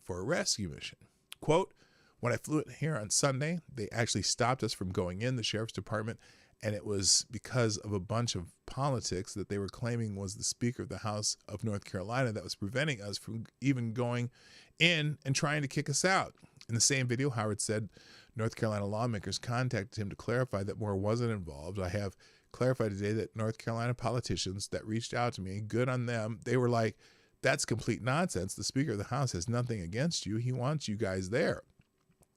for a rescue mission. Quote, when I flew in here on Sunday, they actually stopped us from going in, the sheriff's department, and it was because of a bunch of politics that they were claiming was the Speaker of the House of North Carolina that was preventing us from even going in and trying to kick us out. In the same video, Howard said North Carolina lawmakers contacted him to clarify that Moore wasn't involved. I have clarified today that North Carolina politicians that reached out to me, good on them, they were like, that's complete nonsense. The Speaker of the House has nothing against you. He wants you guys there.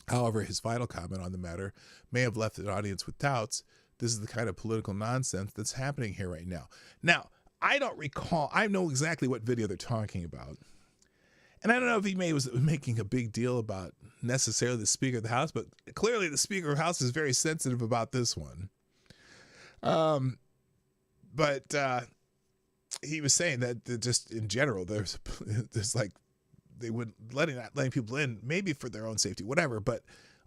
However, his final comment on the matter may have left an audience with doubts. This is the kind of political nonsense that's happening here right now. Now, I don't recall. I know exactly what video they're talking about. And I don't know if he was making a big deal about necessarily the Speaker of the House, but clearly the Speaker of the House is very sensitive about this one. But he was saying that just in general, there's like they wouldn't letting people in, maybe for their own safety, whatever. But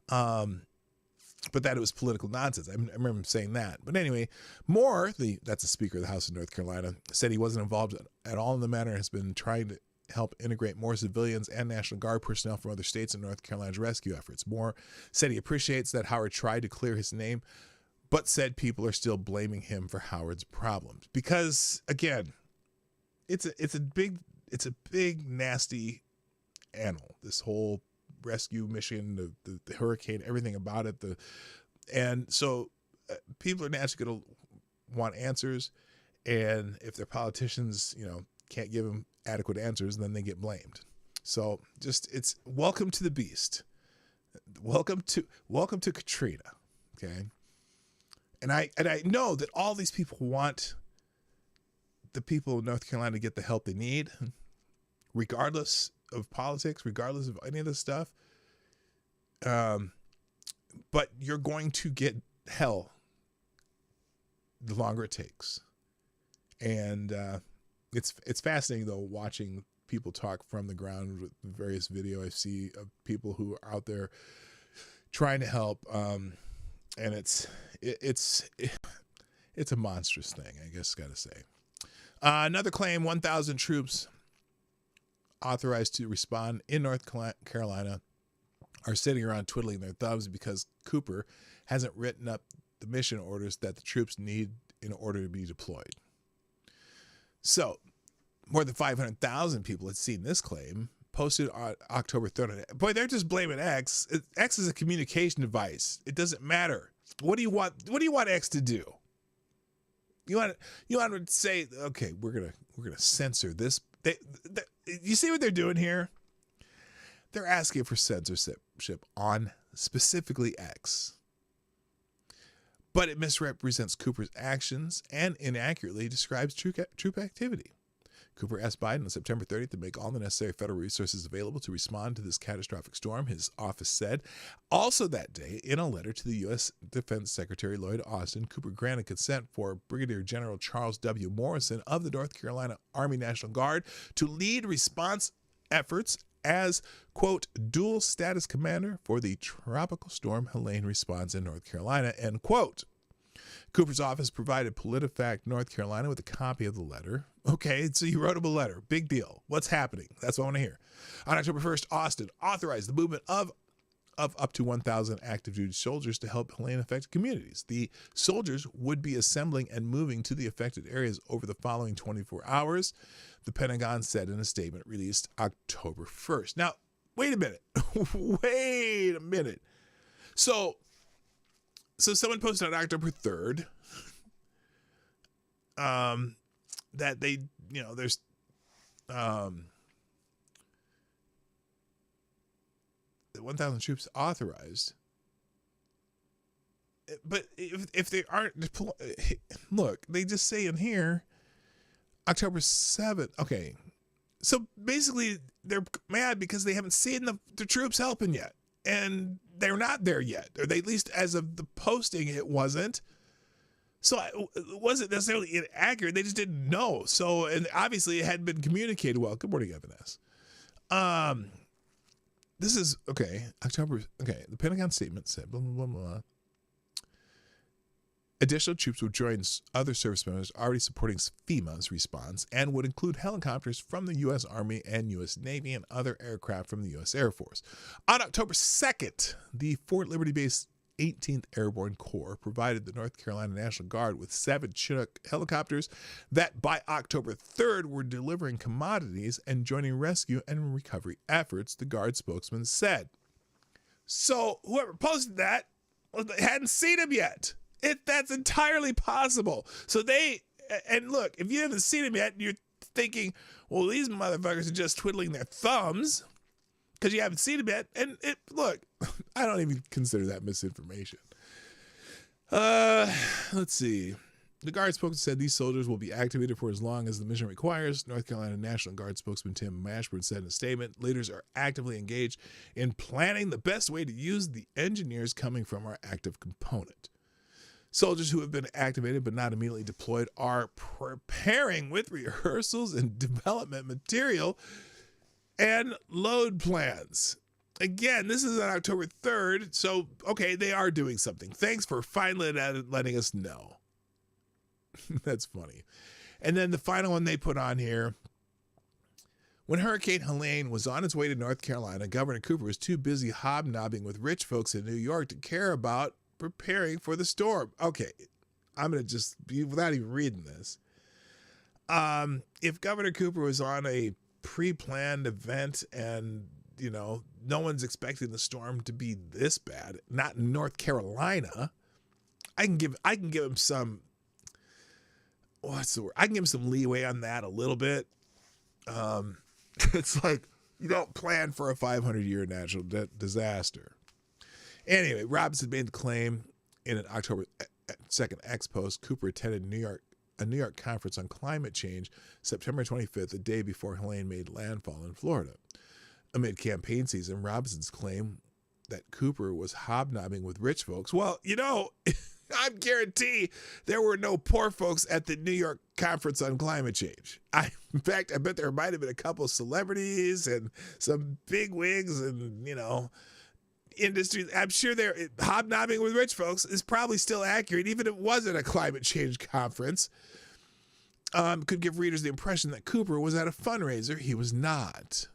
that it was political nonsense. I remember him saying that. But anyway, Moore, that's the Speaker of the House of North Carolina, said he wasn't involved at all in the matter and has been trying to help integrate more civilians and National Guard personnel from other states in North Carolina's rescue efforts. Moore said he appreciates that Howard tried to clear his name, but said people are still blaming him for Howard's problems because, again, it's a big nasty animal. This whole rescue mission, the hurricane, everything about it. And so people are naturally going to want answers, and if their politicians, can't give them adequate answers, then they get blamed. So it's welcome to the beast. Welcome to Katrina. Okay. And I know that all these people want the people of North Carolina to get the help they need, regardless of politics, regardless of any of this stuff. But you're going to get hell the longer it takes. And it's fascinating, though, watching people talk from the ground with various video I see of people who are out there trying to help. And it's a monstrous thing, I guess, got to say. Another claim, 1,000 troops authorized to respond in North Carolina are sitting around twiddling their thumbs because Cooper hasn't written up the mission orders that the troops need in order to be deployed. So, more than 500,000 people had seen this claim posted on October 3rd. Boy, they're just blaming X. X is a communication device. It doesn't matter. What do you want X to do? You want to say, okay, we're gonna censor this. You see what they're doing here? They're asking for censorship on specifically X. But it misrepresents Cooper's actions and inaccurately describes troop activity. Cooper asked Biden on September 30th to make all the necessary federal resources available to respond to this catastrophic storm, his office said. Also that day, in a letter to the U.S. Defense Secretary Lloyd Austin, Cooper granted consent for Brigadier General Charles W. Morrison of the North Carolina Army National Guard to lead response efforts as, quote, dual status commander for the tropical storm Helene response in North Carolina, end quote. Cooper's office provided PolitiFact North Carolina with a copy of the letter. Okay, so you wrote him a letter. Big deal. What's happening? That's what I want to hear. On October 1st, Austin authorized the movement of up to 1,000 active duty soldiers to help Helene-affected communities. The soldiers would be assembling and moving to the affected areas over the following 24 hours, the Pentagon said in a statement released October 1st. Now, wait a minute. Wait a minute. So someone posted on October 3rd that they, there's the 1,000 troops authorized. But if they aren't deployed, look, they just say in here, October 7th. Okay. So basically they're mad because they haven't seen the troops helping yet. And they're not there yet. Or they, at least as of the posting, it wasn't. So it wasn't necessarily inaccurate. They just didn't know. So, and obviously it hadn't been communicated well. Good morning, Evan S. This is, okay, October, okay, the Pentagon statement said, blah, blah, blah, blah. Additional troops would join other service members already supporting FEMA's response and would include helicopters from the U.S. Army and U.S. Navy and other aircraft from the U.S. Air Force. On October 2nd, the Fort Liberty-based 18th Airborne Corps provided the North Carolina National Guard with 7 Chinook helicopters that by October 3rd were delivering commodities and joining rescue and recovery efforts, the Guard spokesman said. So whoever posted that hadn't seen him yet. That's entirely possible. So and look, if you haven't seen him yet, you're thinking, well, these motherfuckers are just twiddling their thumbs because you haven't seen him yet. And look, I don't even consider that misinformation. Let's see. The Guard spokesman said these soldiers will be activated for as long as the mission requires. North Carolina National Guard spokesman Tim Mashburn said in a statement, leaders are actively engaged in planning the best way to use the engineers coming from our active component. Soldiers who have been activated but not immediately deployed are preparing with rehearsals and development material and load plans. Again, this is on October 3rd, so, okay, they are doing something. Thanks for finally letting us know. That's funny. And then the final one they put on here. When Hurricane Helene was on its way to North Carolina, Governor Cooper was too busy hobnobbing with rich folks in New York to care about preparing for the storm. Okay, I'm going to just be, without even reading this. If Governor Cooper was on a pre-planned event and, no one's expecting the storm to be this bad, not in North Carolina, I can give him some, what's the word? I can give him some leeway on that a little bit. It's like, you don't plan for a 500-year natural disaster. Anyway, Robinson made the claim in an October 2nd X post. Cooper attended a New York conference on climate change September 25th, the day before Helene made landfall in Florida. Amid campaign season, Robinson's claim that Cooper was hobnobbing with rich folks. Well, I guarantee there were no poor folks at the New York conference on climate change. In fact, I bet there might have been a couple of celebrities and some big wigs and, industries. I'm sure hobnobbing with rich folks is probably still accurate, even if it wasn't a climate change conference. Could give readers the impression that Cooper was at a fundraiser. He was not.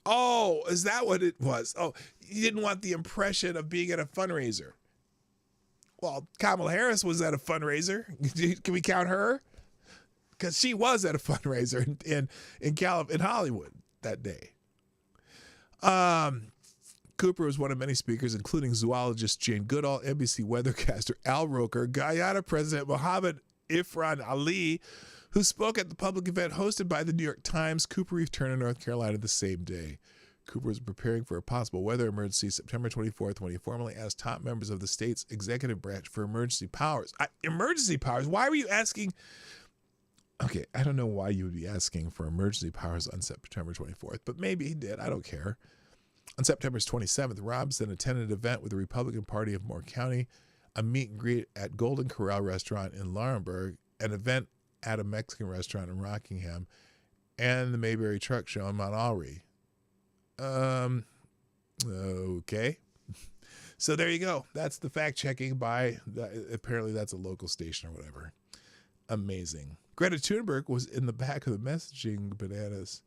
Oh, is that what it was? Oh, you didn't want the impression of being at a fundraiser. Well, Kamala Harris was at a fundraiser. Can we count her? Because she was at a fundraiser in Hollywood that day. Cooper was one of many speakers, including zoologist Jane Goodall, NBC weathercaster Al Roker, Guyana President Mohammed Ifraan Ali, who spoke at the public event hosted by the New York Times. Cooper returned to North Carolina the same day. Cooper was preparing for a possible weather emergency September 24th when he formally asked top members of the state's executive branch for emergency powers. Emergency powers? Why were you asking? Okay, I don't know why you would be asking for emergency powers on September 24th, but maybe he did. I don't care. On September 27th, Robinson attended an event with the Republican Party of Moore County, a meet and greet at Golden Corral Restaurant in Laurinburg, an event at a Mexican restaurant in Rockingham, and the Mayberry Truck Show in Mount Aubrey. Okay. So there you go. That's the fact checking by, apparently that's a local station or whatever. Amazing. Greta Thunberg was in the back of the messaging bananas.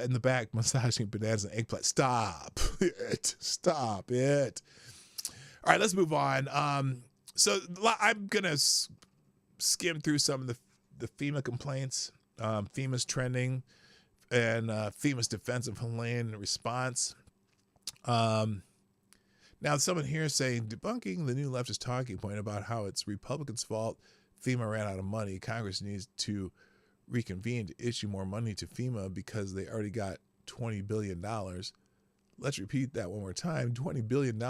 In the back, massaging bananas and eggplant. Stop it. All right, let's move on. So I'm going to skim through some of the FEMA complaints. FEMA's trending and FEMA's defense of Helene response. Now, someone here is saying, debunking the new leftist talking point about how it's Republicans' fault FEMA ran out of money. Congress needs to reconvene to issue more money to FEMA because they already got $20 billion. Let's repeat that one more time. $20 billion.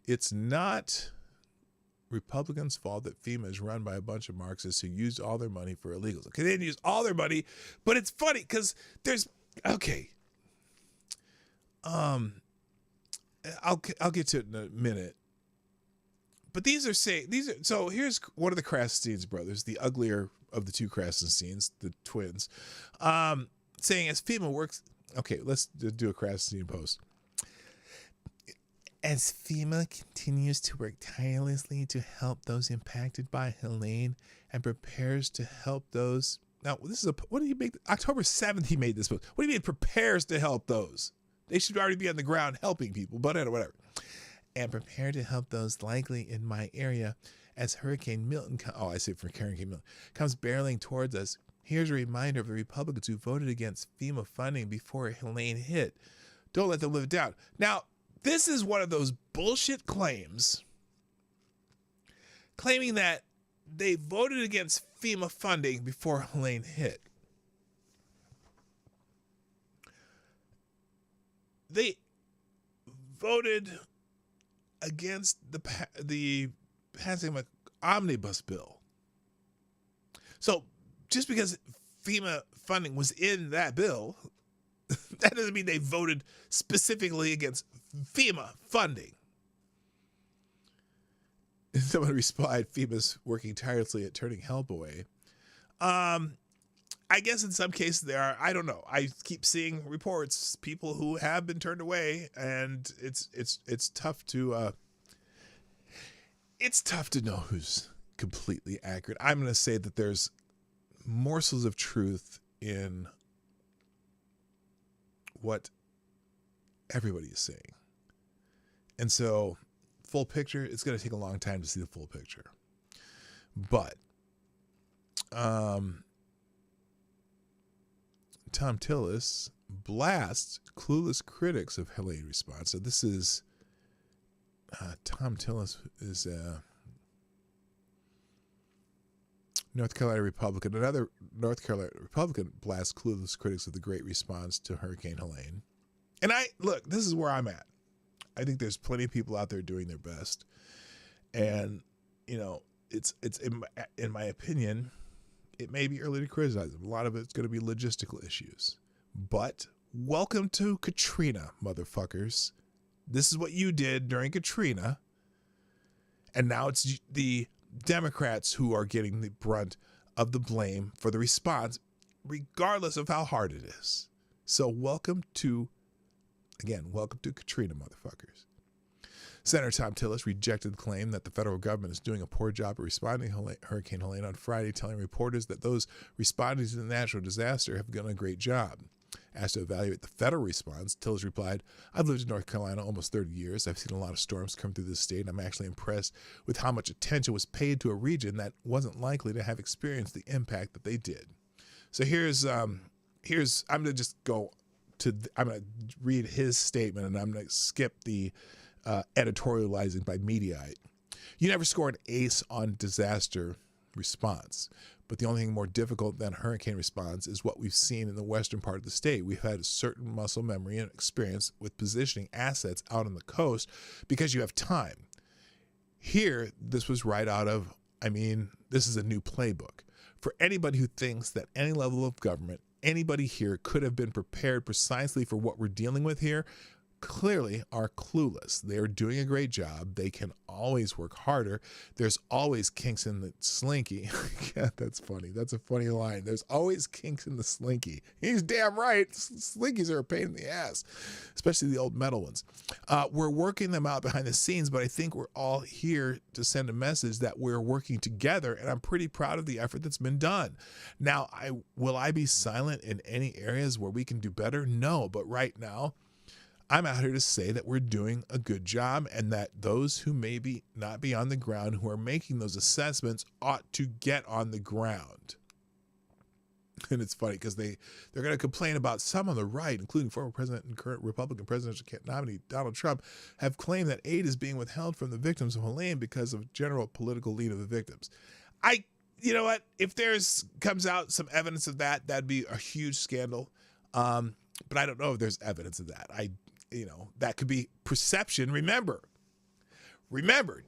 It's not Republicans' fault that FEMA is run by a bunch of Marxists who used all their money for illegals. Okay, they didn't use all their money, but it's funny because there's, okay. I'll get to it in a minute. But so here's one of the Krasensteins brothers, the uglier of the two Krasensteins, the twins, saying as FEMA works, okay, let's do a Krasenstein post. As FEMA continues to work tirelessly to help those impacted by Helene and prepares to help those. Now, what do you make? October 7th, he made this post. What do you mean prepares to help those? They should already be on the ground helping people, but whatever. And prepare to help those likely in my area as Hurricane Milton, comes barreling towards us. Here's a reminder of the Republicans who voted against FEMA funding before Helene hit. Don't let them live it down. Now, this is one of those bullshit claims, claiming that they voted against FEMA funding before Helene hit. They voted against the passing of an omnibus bill. So just because FEMA funding was in that bill, that doesn't mean they voted specifically against FEMA funding. Someone replied, FEMA's working tirelessly at turning help away. I guess in some cases there are, I don't know. I keep seeing reports, people who have been turned away, and it's tough to know who's completely accurate. I'm going to say that there's morsels of truth in what everybody is saying. And so full picture, it's going to take a long time to see the full picture. But Tom Tillis blasts clueless critics of Helene response. So this is Tom Tillis is a North Carolina Republican. Another North Carolina Republican blasts clueless critics of the great response to Hurricane Helene. And look, this is where I'm at. I think there's plenty of people out there doing their best. And, it's in my opinion, it may be early to criticize them. A lot of it's going to be logistical issues. But welcome to Katrina, motherfuckers. This is what you did during Katrina. And now it's the Democrats who are getting the brunt of the blame for the response, regardless of how hard it is. So welcome to Katrina, motherfuckers. Senator Tom Tillis rejected the claim that the federal government is doing a poor job of responding to Hurricane Helene on Friday, telling reporters that those responding to the natural disaster have done a great job. Asked to evaluate the federal response, Tillis replied, "I've lived in North Carolina almost 30 years. I've seen a lot of storms come through this state, and I'm actually impressed with how much attention was paid to a region that wasn't likely to have experienced the impact that they did." So I'm going to just go I'm going to read his statement, and I'm going to skip the editorializing by Mediaite. You never score an ace on disaster response, but the only thing more difficult than hurricane response is what we've seen in the western part of the state. We've had a certain muscle memory and experience with positioning assets out on the coast because you have time. Here, this was right out of, this is a new playbook. For anybody who thinks that any level of government, anybody here could have been prepared precisely for what we're dealing with here, clearly are clueless. They're doing a great job. They can always work harder. There's always kinks in the slinky. Yeah, that's funny. That's a funny line. There's always kinks in the slinky. He's damn right. Slinkies are a pain in the ass, especially the old metal ones. We're working them out behind the scenes, but I think we're all here to send a message that we're working together, and I'm pretty proud of the effort that's been done. Now, will I be silent in any areas where we can do better? No, but right now, I'm out here to say that we're doing a good job, and that those who maybe not be on the ground, who are making those assessments, ought to get on the ground. And it's funny because they're going to complain about some on the right, including former president and current Republican presidential nominee Donald Trump, have claimed that aid is being withheld from the victims of Helene because of general political lean of the victims. You know what? If comes out some evidence of that, that'd be a huge scandal. But I don't know if there's evidence of that. That could be perception. Remember,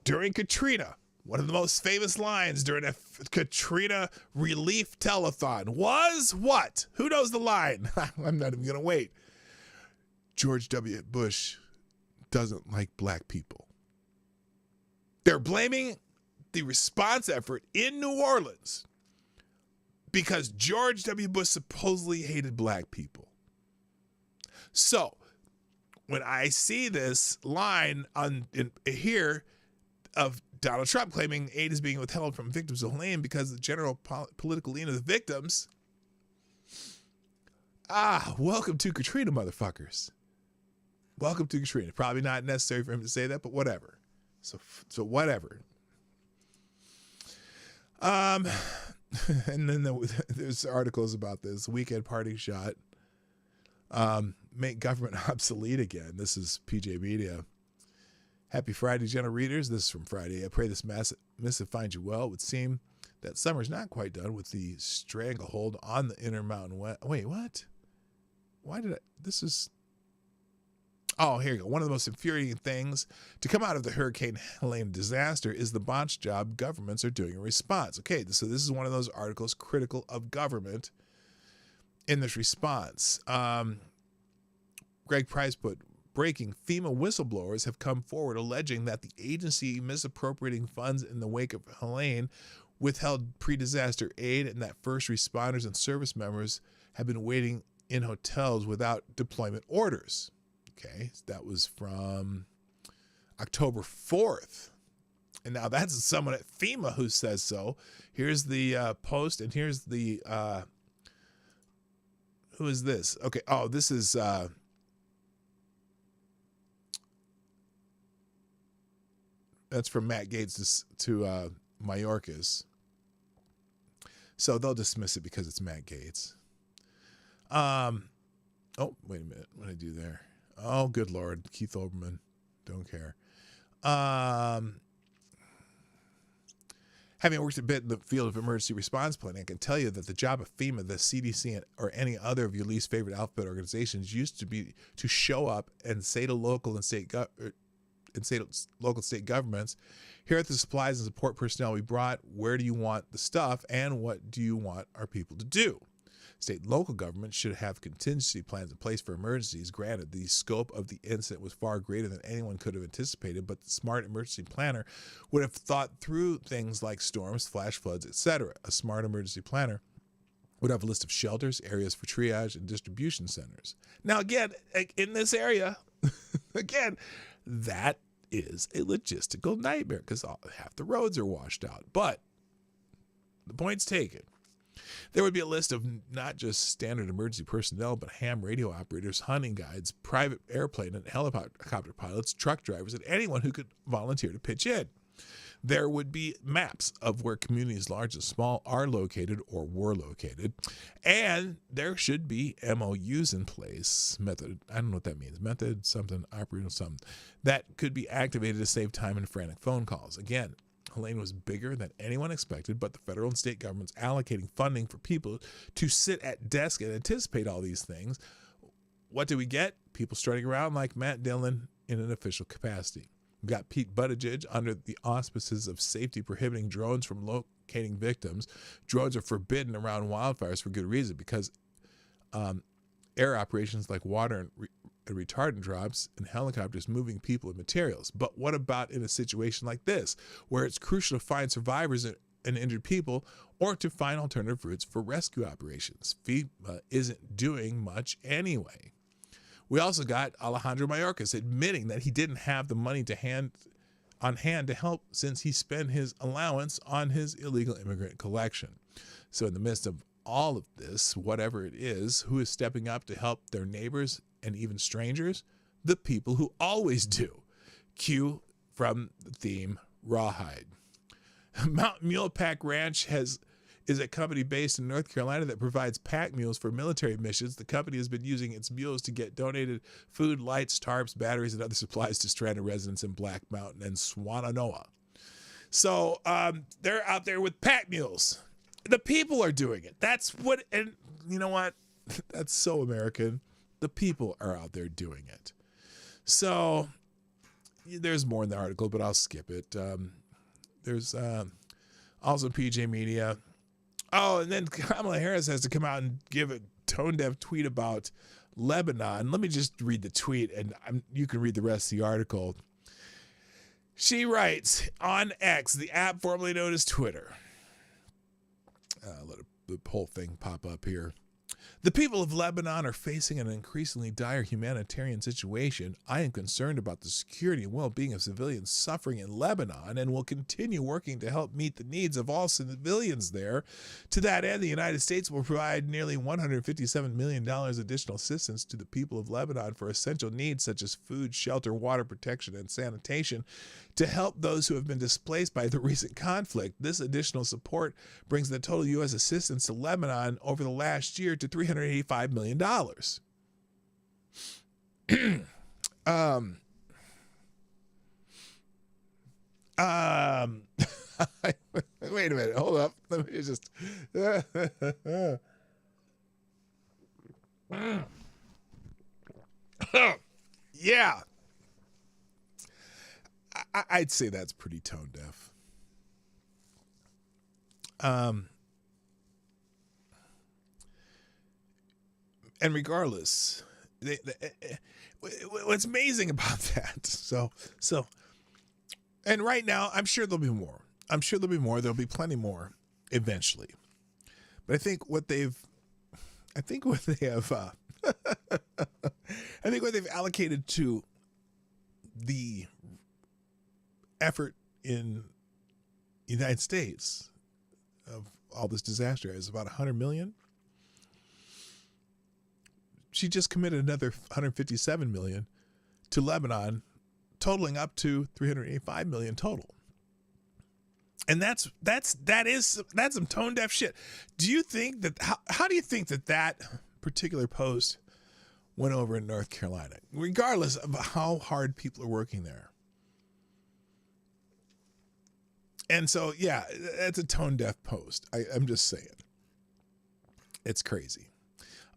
during Katrina, one of the most famous lines during a Katrina relief telethon was what? Who knows the line? I'm not even going to wait. George W. Bush doesn't like black people. They're blaming the response effort in New Orleans because George W. Bush supposedly hated black people. So, when I see this line here of Donald Trump claiming aid is being withheld from victims of Helene because of the general political lean of the victims, welcome to Katrina, motherfuckers. Welcome to Katrina. Probably not necessary for him to say that, but whatever. So whatever. And then there's articles about this weekend party shot. Make government obsolete again. This is PJ Media. Happy Friday, gentle readers. This is from Friday. I pray this missive finds you well. It would seem that summer's not quite done with the stranglehold on the Intermountain West. Wait, what? Why did here you go. One of the most infuriating things to come out of the Hurricane Helene disaster is the botched job governments are doing in response. Okay, so this is one of those articles critical of government in this response. Greg Price put, breaking, FEMA whistleblowers have come forward alleging that the agency misappropriating funds in the wake of Helene withheld pre-disaster aid and that first responders and service members have been waiting in hotels without deployment orders. Okay, that was from October 4th. And now that's someone at FEMA who says so. Here's the post, and here's the... who is this? Okay, this is... That's from Matt Gaetz to Mayorkas. So they'll dismiss it because it's Matt Gaetz. Oh, wait a minute. What did I do there? Oh, good Lord. Keith Olbermann. Don't care. Having worked a bit in the field of emergency response planning, I can tell you that the job of FEMA, the CDC, or any other of your least favorite alphabet organizations used to be to show up and say to local and state governments, here are the supplies and support personnel we brought. Where do you want the stuff, and what do you want our people to do? State and local governments should have contingency plans in place for emergencies. Granted, the scope of the incident was far greater than anyone could have anticipated, but the smart emergency planner would have thought through things like storms, flash floods, etc. A smart emergency planner would have a list of shelters, areas for triage, and distribution centers. Now, again, in this area, again, that is a logistical nightmare because half the roads are washed out. But the point's taken. There would be a list of not just standard emergency personnel, but ham radio operators, hunting guides, private airplane and helicopter pilots, truck drivers, and anyone who could volunteer to pitch in. There would be maps of where communities large and small are located or were located. And there should be MOUs in place, method, I don't know what that means, method, something, operating something, that could be activated to save time and frantic phone calls. Again, Helene was bigger than anyone expected, but the federal and state governments allocating funding for people to sit at desk and anticipate all these things. What do we get? People strutting around like Matt Dillon in an official capacity. We've got Pete Buttigieg under the auspices of safety prohibiting drones from locating victims. Drones are forbidden around wildfires for good reason, because air operations like water and retardant drops and helicopters moving people and materials. But what about in a situation like this, where it's crucial to find survivors and injured people, or to find alternative routes for rescue operations? FEMA isn't doing much anyway. We also got Alejandro Mayorkas admitting that he didn't have the money on hand to help, since he spent his allowance on his illegal immigrant collection. So in the midst of all of this, whatever it is, who is stepping up to help their neighbors and even strangers? The people who always do. Cue from the theme Rawhide. Mountain Mule Pack Ranch is a company based in North Carolina that provides pack mules for military missions. The company has been using its mules to get donated food, lights, tarps, batteries, and other supplies to stranded residents in Black Mountain and Swannanoa. So they're out there with pack mules. The people are doing it. That's what, and you know what? That's so American. The people are out there doing it. So there's more in the article, but I'll skip it. There's also PJ Media. Oh, and then Kamala Harris has to come out and give a tone-deaf tweet about Lebanon. Let me just read the tweet, and you can read the rest of the article. She writes, on X, the app formerly known as Twitter. Let the whole thing pop up here. The people of Lebanon are facing an increasingly dire humanitarian situation. I am concerned about the security and well-being of civilians suffering in Lebanon and will continue working to help meet the needs of all civilians there. To that end, the United States will provide nearly $157 million additional assistance to the people of Lebanon for essential needs such as food, shelter, water protection, and sanitation to help those who have been displaced by the recent conflict. This additional support brings the total U.S. assistance to Lebanon over the last year to $385 million. Wait a minute. Hold up. Let me just... yeah. I'd say that's pretty tone deaf. And regardless, what's amazing about that? So, and right now, I'm sure there'll be more. There'll be plenty more eventually. But I think what they've allocated to the effort in the United States of all this disaster is about $100 million. She just committed another $157 million to Lebanon totaling up to $385 million total. And that's some tone deaf shit. Do you think that how do you think that particular post went over in North Carolina, regardless of how hard people are working there? And so, yeah, that's a tone deaf post. I'm just saying. It's crazy.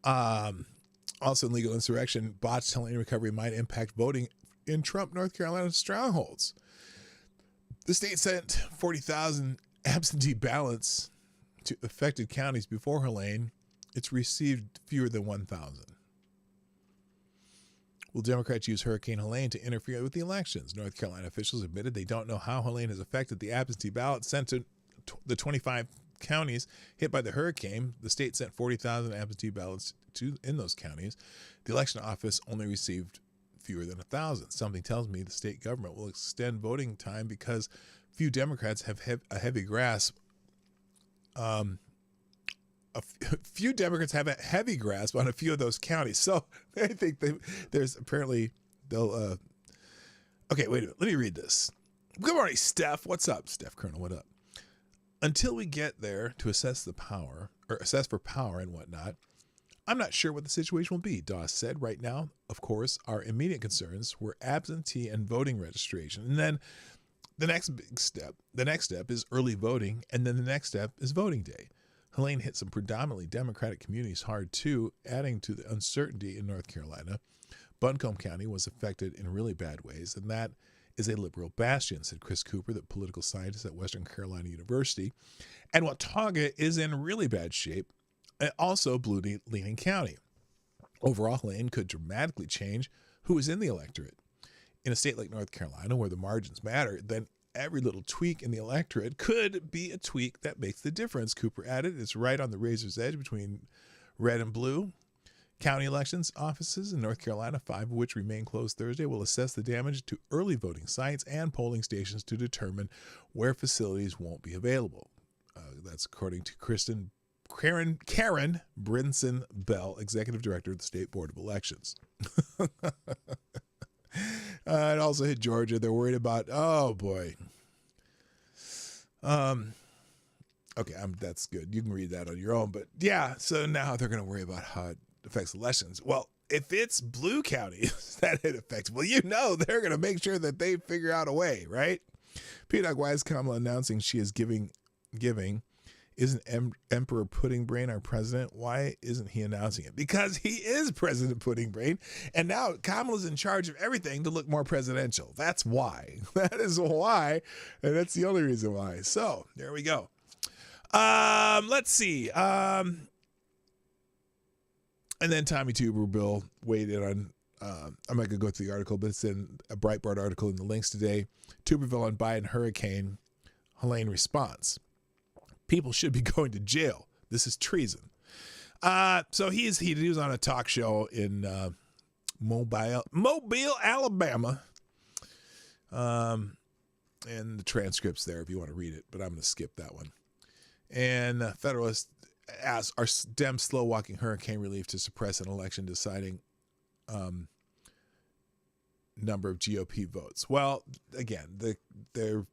Also in legal insurrection, botched Helene recovery might impact voting in Trump, North Carolina strongholds. The state sent 40,000 absentee ballots to affected counties before Helene. It's received fewer than 1,000. Will Democrats use Hurricane Helene to interfere with the elections? North Carolina officials admitted they don't know how Helene has affected the absentee ballots sent to the 25 counties hit by the hurricane. The state sent 40,000 absentee ballots in those counties. The election office only received fewer than 1,000. Something tells me the state government will extend voting time because few Democrats have a heavy grasp. Few Democrats have a heavy grasp on a few of those counties. So I think there's apparently they'll. Okay, wait a minute. Let me read this. Good morning, Steph. What's up, Steph Colonel? What up? Until we get there to assess for power and whatnot, I'm not sure what the situation will be, Doss said. Right now, of course, our immediate concerns were absentee and voting registration. And then the next step is early voting, and then the next step is voting day. Helene hit some predominantly Democratic communities hard too, adding to the uncertainty in North Carolina. Buncombe County was affected in really bad ways, and that is a liberal bastion, said Chris Cooper, the political scientist at Western Carolina University. And Watauga is in really bad shape, and also blue-leaning county. Overall, Helene could dramatically change who is in the electorate. In a state like North Carolina, where the margins matter, then every little tweak in the electorate could be a tweak that makes the difference, Cooper added. It's right on the razor's edge between red and blue. County elections offices in North Carolina, 5 of which remain closed Thursday, will assess the damage to early voting sites and polling stations to determine where facilities won't be available. That's according to Karen Brinson Bell, Executive Director of the State Board of Elections. It also hit Georgia. They're worried about, oh boy. Okay, that's good. You can read that on your own. But yeah, so now they're going to worry about how it affects elections. Well, if it's blue counties that it affects, well, they're going to make sure that they figure out a way, right? P. Why is Kamala announcing she is giving? Isn't Emperor Pudding Brain our president? Why isn't he announcing it? Because he is President Pudding Brain, and now Kamala's in charge of everything to look more presidential. That's why. That is why, and that's the only reason why. So there we go. Let's see. And then Tommy Tuberville weighed in on. I'm not gonna go through the article, but it's in a Breitbart article in the links today. Tuberville on Biden hurricane Helene response. People should be going to jail. This is treason. So he was on a talk show in Mobile, Alabama. And the transcript's there if you want to read it, but I'm going to skip that one. And Federalist asks, are Dems slow-walking hurricane relief to suppress an election deciding number of GOP votes? Well, again, they're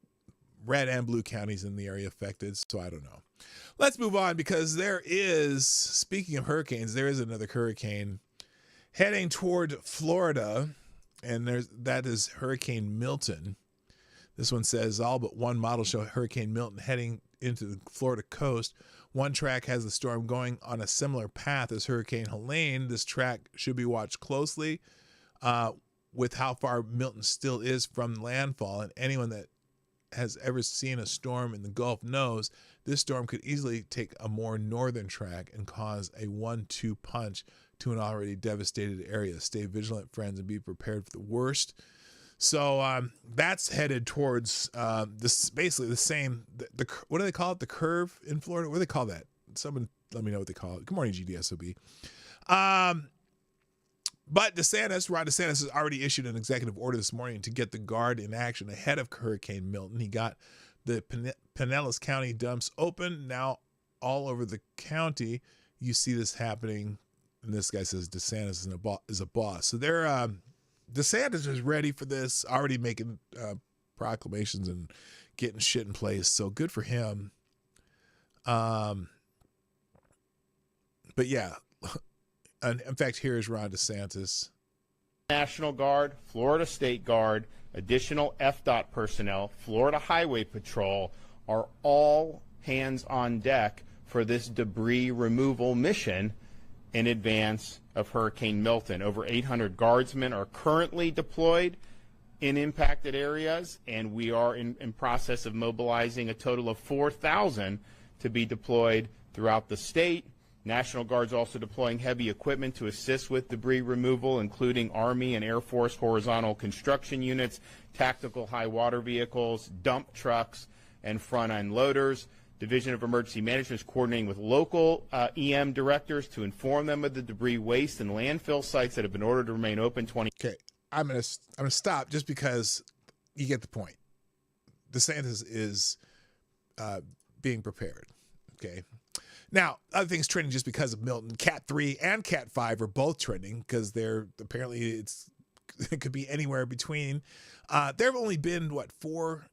red and blue counties in the area affected, so I don't know. Let's move on because speaking of hurricanes, there is another hurricane heading toward Florida, and that is Hurricane Milton. This one says all but one model show Hurricane Milton heading into the Florida coast. One track has the storm going on a similar path as Hurricane Helene. This track should be watched closely with how far Milton still is from landfall, and anyone that has ever seen a storm in the Gulf knows this storm could easily take a more northern track and cause a 1-2 punch to an already devastated area. Stay vigilant, friends, and be prepared for the worst. So that's headed towards this, basically the same. What do they call it? The curve in Florida? What do they call that? Someone let me know what they call it. Good morning, GDSOB. But Ron DeSantis has already issued an executive order this morning to get the Guard in action ahead of Hurricane Milton. He got the Pinellas County dumps open. Now all over the county, you see this happening. And this guy says DeSantis is a boss. So they're DeSantis is ready for this, already making proclamations and getting shit in place. So good for him. But yeah, in fact, here's Ron DeSantis. National Guard, Florida State Guard, additional FDOT personnel, Florida Highway Patrol are all hands on deck for this debris removal mission in advance of Hurricane Milton. Over 800 guardsmen are currently deployed in impacted areas, and we are in process of mobilizing a total of 4,000 to be deployed throughout the state. National Guard's also deploying heavy equipment to assist with debris removal, including Army and Air Force horizontal construction units, tactical high water vehicles, dump trucks, and front-end loaders. Division of Emergency Management is coordinating with local EM directors to inform them of the debris waste and landfill sites that have been ordered to remain open 20. Okay, I'm gonna stop just because you get the point. DeSantis is being prepared. Okay. Now, other things trending just because of Milton. Cat 3 and Cat 5 are both trending because they're apparently it could be anywhere between. There have only been 4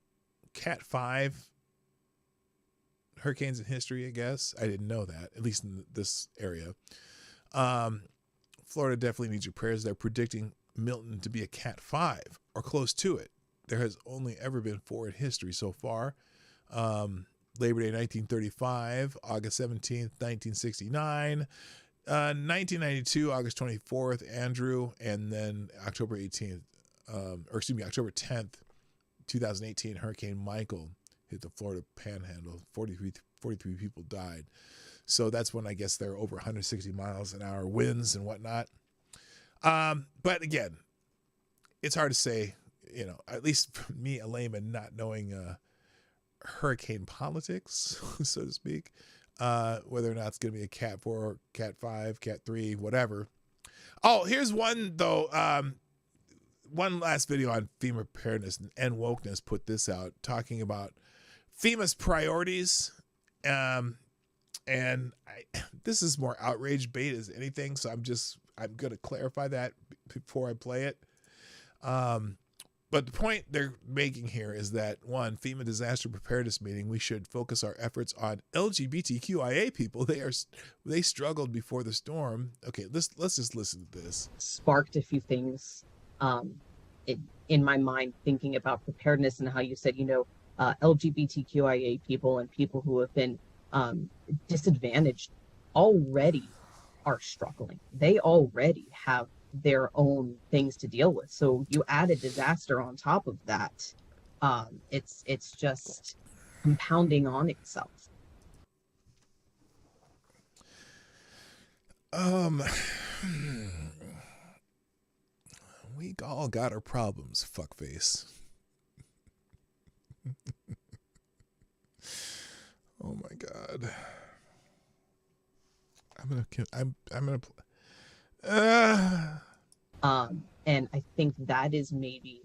Cat 5 hurricanes in history, I guess. I didn't know that, at least in this area. Florida definitely needs your prayers. They're predicting Milton to be a Cat 5 or close to it. There has only ever been 4 in history so far. Labor Day 1935, August 17th, 1969, 1992, August 24th, Andrew, and then October 18th, October 10th, 2018, Hurricane Michael hit the Florida Panhandle. 43 people died. So that's when I guess they're over 160 miles an hour winds and whatnot. But again, it's hard to say, at least for me, a layman, not knowing hurricane politics, so to speak, whether or not it's going to be a Cat 4, Cat 5, Cat 3, whatever. Oh, here's one, though. One last video on FEMA preparedness and wokeness put this out, talking about FEMA's priorities. And this is more outrage bait as anything, so I'm going to clarify that before I play it. But the point they're making here is that, one, FEMA disaster preparedness meeting, we should focus our efforts on LGBTQIA people. They struggled before the storm. Okay, let's just listen to this. Sparked a few things in my mind, thinking about preparedness and how you said, LGBTQIA people and people who have been disadvantaged already are struggling. They already have their own things to deal with. So you add a disaster on top of that. It's just compounding on itself. We all got our problems, fuckface. Oh my God. I'm gonna and I think that is maybe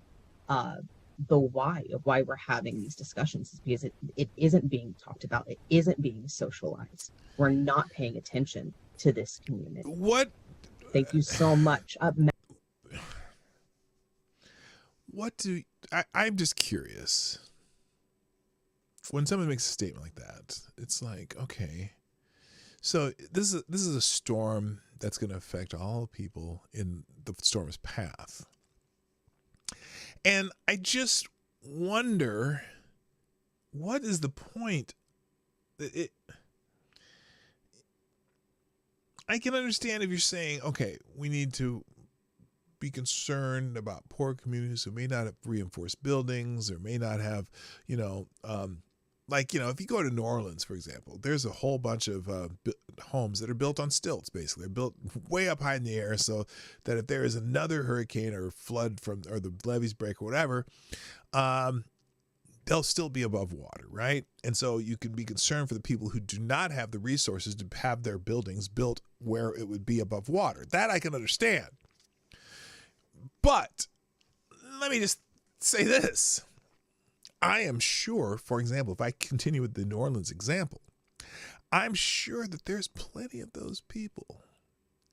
the why of why we're having these discussions, is because it isn't being talked about. It isn't being socialized. We're not paying attention to this community. What? Thank you so much. I'm just curious. When someone makes a statement like that, it's like, okay, so this is a storm that's going to affect all people in the storm's path. And I just wonder, what is the point? I can understand if you're saying, okay, we need to be concerned about poor communities who may not have reinforced buildings or may not have, if you go to New Orleans, for example, there's a whole bunch of homes that are built on stilts, basically. They're built way up high in the air so that if there is another hurricane or flood or the levees break or whatever, they'll still be above water, right? And so you can be concerned for the people who do not have the resources to have their buildings built where it would be above water. That I can understand. But let me just say this. I am sure, for example, if I continue with the New Orleans example, I'm sure that there's plenty of those people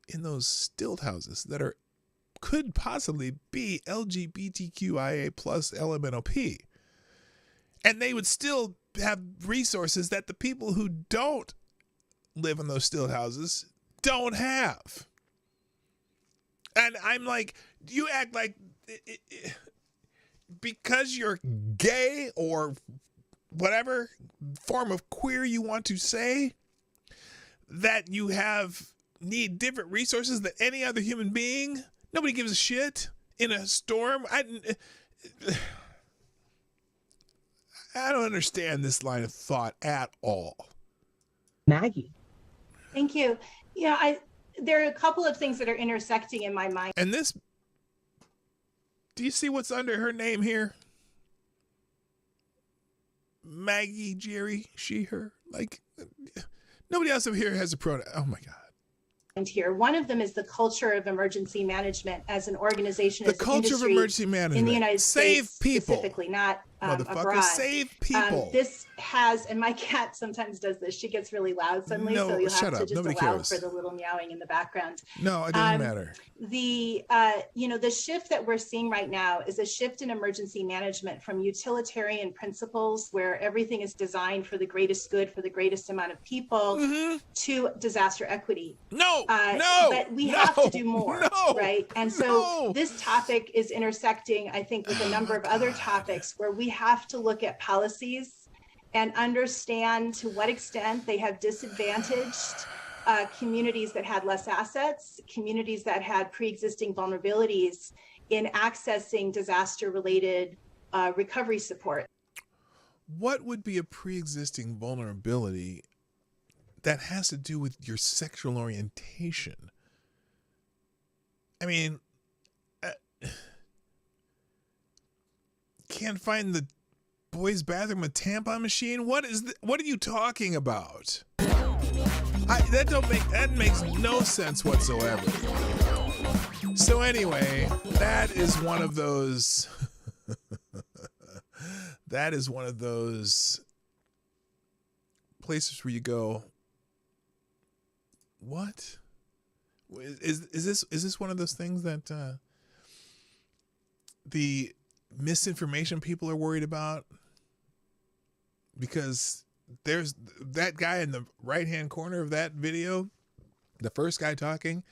in those stilt houses that are could possibly be LGBTQIA plus LMNOP. And they would still have resources that the people who don't live in those stilt houses don't have. And I'm like, you act like because you're gay or whatever form of queer you want to say, that you need different resources than any other human being. Nobody gives a shit in a storm. I don't understand this line of thought at all. Maggie. Thank you. Yeah, there are a couple of things that are intersecting in my mind. And this, do you see what's under her name here? Maggie, Jerry, she, her. Like, nobody else up here has a pronoun. Oh my God. Here, one of them is the culture of emergency management as an organization. The culture of emergency management in the United Save States, people. Specifically, not Motherfucker, abroad. save people. This has, and my cat sometimes does this. She gets really loud suddenly, so you'll have to just Nobody allow cares. for the little meowing in the background. No, it doesn't matter. The shift that we're seeing right now is a shift in emergency management from utilitarian principles where everything is designed for the greatest good for the greatest amount of people to disaster equity. But we have to do more, right? And so this topic is intersecting, I think, with a number of other topics where we have to look at policies and understand to what extent they have disadvantaged communities that had less assets, communities that had pre-existing vulnerabilities in accessing disaster-related recovery support. What would be a pre-existing vulnerability that has to do with your sexual orientation? I mean, can't find the boys' bathroom a tampon machine? What are you talking about? That makes no sense whatsoever. So anyway, that is one of those places where you go, what? Is this one of those things that the misinformation people are worried about? Because there's that guy in the right-hand corner of that video, the first guy talking,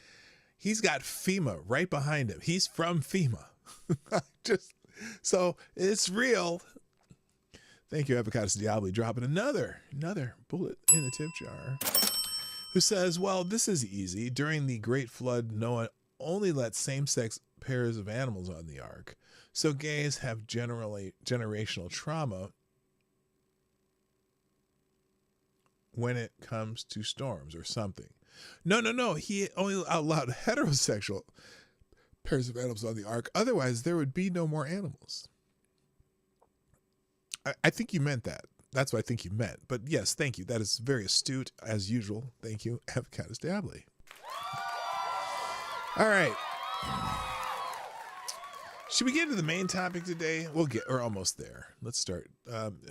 he's got FEMA right behind him. He's from FEMA. So it's real. Thank you, Avocados Diablo, dropping another bullet in the tip jar. Who says, well, this is easy. During the Great Flood, Noah only let same-sex pairs of animals on the ark. So gays have generational trauma when it comes to storms or something. No. He only allowed heterosexual pairs of animals on the ark. Otherwise, there would be no more animals. I think you meant that. That's what I think you meant. But yes, thank you. That is very astute, as usual. Thank you, Avocados Diablo. All right. Should we get into the main topic today? We're almost there. Let's start.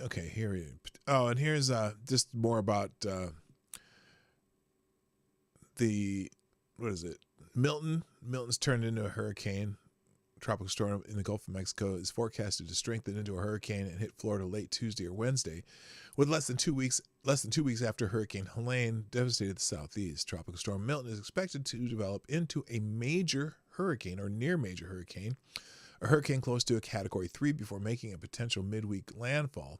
Okay, here he is. Oh, and here's just more about what is it? Milton. Milton's turned into a hurricane. Tropical storm in the Gulf of Mexico is forecasted to strengthen into a hurricane and hit Florida late Tuesday or Wednesday, with less than 2 weeks after Hurricane Helene devastated the southeast. Tropical storm Milton is expected to develop into a major hurricane or near major hurricane, a hurricane close to a Category 3 before making a potential midweek landfall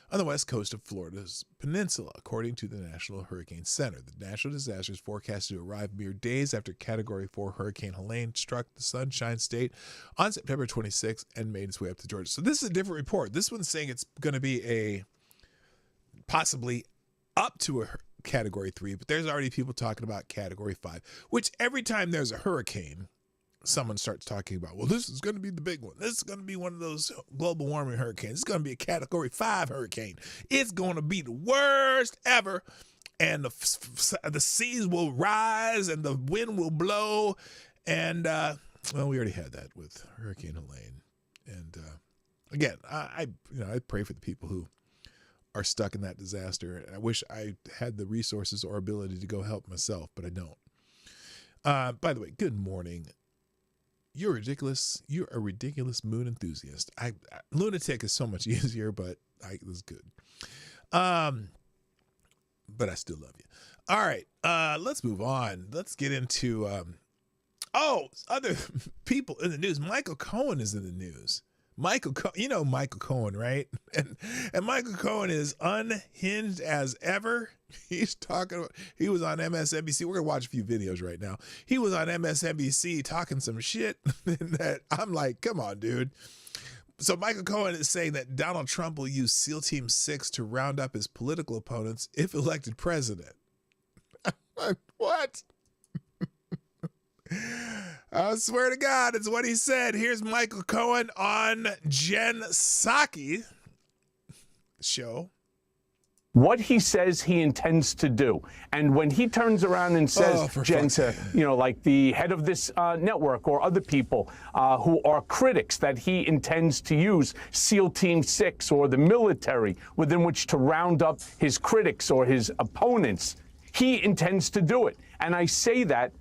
on the west coast of Florida's peninsula, according to the National Hurricane Center. The natural disaster is forecasted to arrive mere days after Category 4 Hurricane Helene struck the Sunshine State on September 26th and made its way up to Georgia. So this is a different report. This one's saying it's going to be possibly up to a Category 3, but there's already people talking about Category 5, which every time there's a hurricane, someone starts talking about, well, this is going to be the big one. This is going to be one of those global warming hurricanes. It's going to be a Category 5 hurricane. It's going to be the worst ever. And the seas will rise and the wind will blow. And, we already had that with Hurricane Helene. And, again, I pray for the people who are stuck in that disaster. And I wish I had the resources or ability to go help myself, but I don't. By the way, good morning, You're ridiculous. You're a ridiculous moon enthusiast. Lunatic is so much easier, but it was good. But I still love you. All right, let's move on. Let's get into other people in the news. Michael Cohen is in the news. Michael Cohen, right? And Michael Cohen is unhinged as ever. He was on MSNBC. We're gonna watch a few videos right now. He was on MSNBC talking some shit that I'm like, come on, dude. So Michael Cohen is saying that Donald Trump will use SEAL Team 6 to round up his political opponents if elected president. What? I swear to God, it's what he said. Here's Michael Cohen on Jen Psaki show. What he says he intends to do. And when he turns around and says, Jen, to, like the head of this network or other people who are critics, that he intends to use SEAL Team 6 or the military within which to round up his critics or his opponents, he intends to do it. And I say that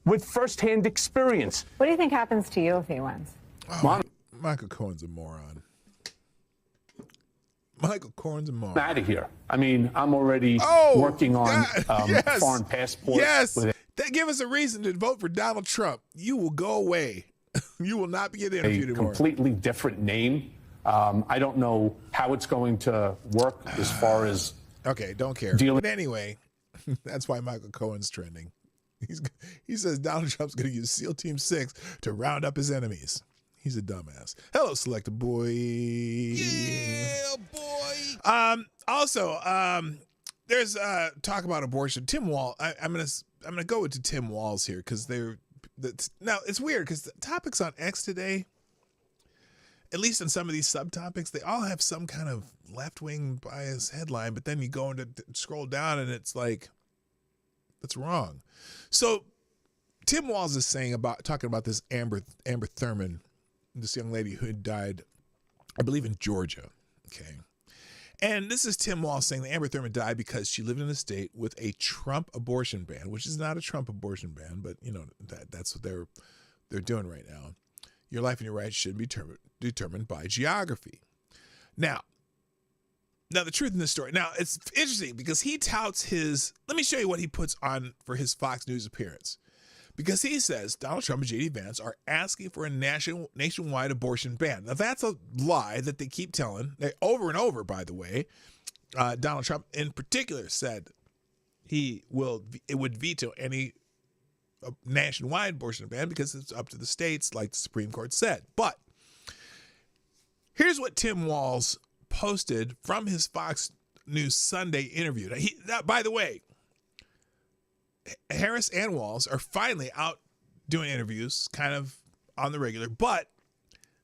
with firsthand experience. What do you think happens to you if he wins? Michael Cohen's a moron. Michael Cohen's a moron. Out of here. I mean, I'm already working on foreign passport. Yes. Give us a reason to vote for Donald Trump. You will go away. You will not be getting interviewed anymore. A completely different name. I don't know how it's going to work as far as okay, don't care. But anyway, that's why Michael Cohen's trending. He says Donald Trump's going to use SEAL Team 6 to round up his enemies. He's a dumbass. Hello, Selecta Boy. Yeah, boy. Also, there's talk about abortion. Tim Wall. I'm gonna go into Tim Walls here because now it's weird because the topics on X today, at least in some of these subtopics, they all have some kind of left-wing bias headline, but then you go into scroll down and it's like, that's wrong. So Tim Walls is talking about this Amber Thurman, this young lady who had died, I believe in Georgia. Okay. And this is Tim Walls saying that Amber Thurman died because she lived in a state with a Trump abortion ban, which is not a Trump abortion ban, but that's what they're doing right now. Your life and your rights should be determined by geography. Now the truth in this story. Now, it's interesting because he touts let me show you what he puts on for his Fox News appearance. Because he says Donald Trump and J.D. Vance are asking for a nationwide abortion ban. Now, that's a lie that they keep telling. Over and over, by the way. Donald Trump, in particular, said it would veto any nationwide abortion ban because it's up to the states, like the Supreme Court said. But here's what Tim Walls posted from his Fox News Sunday interview. By the way, Harris and Walls are finally out doing interviews kind of on the regular, but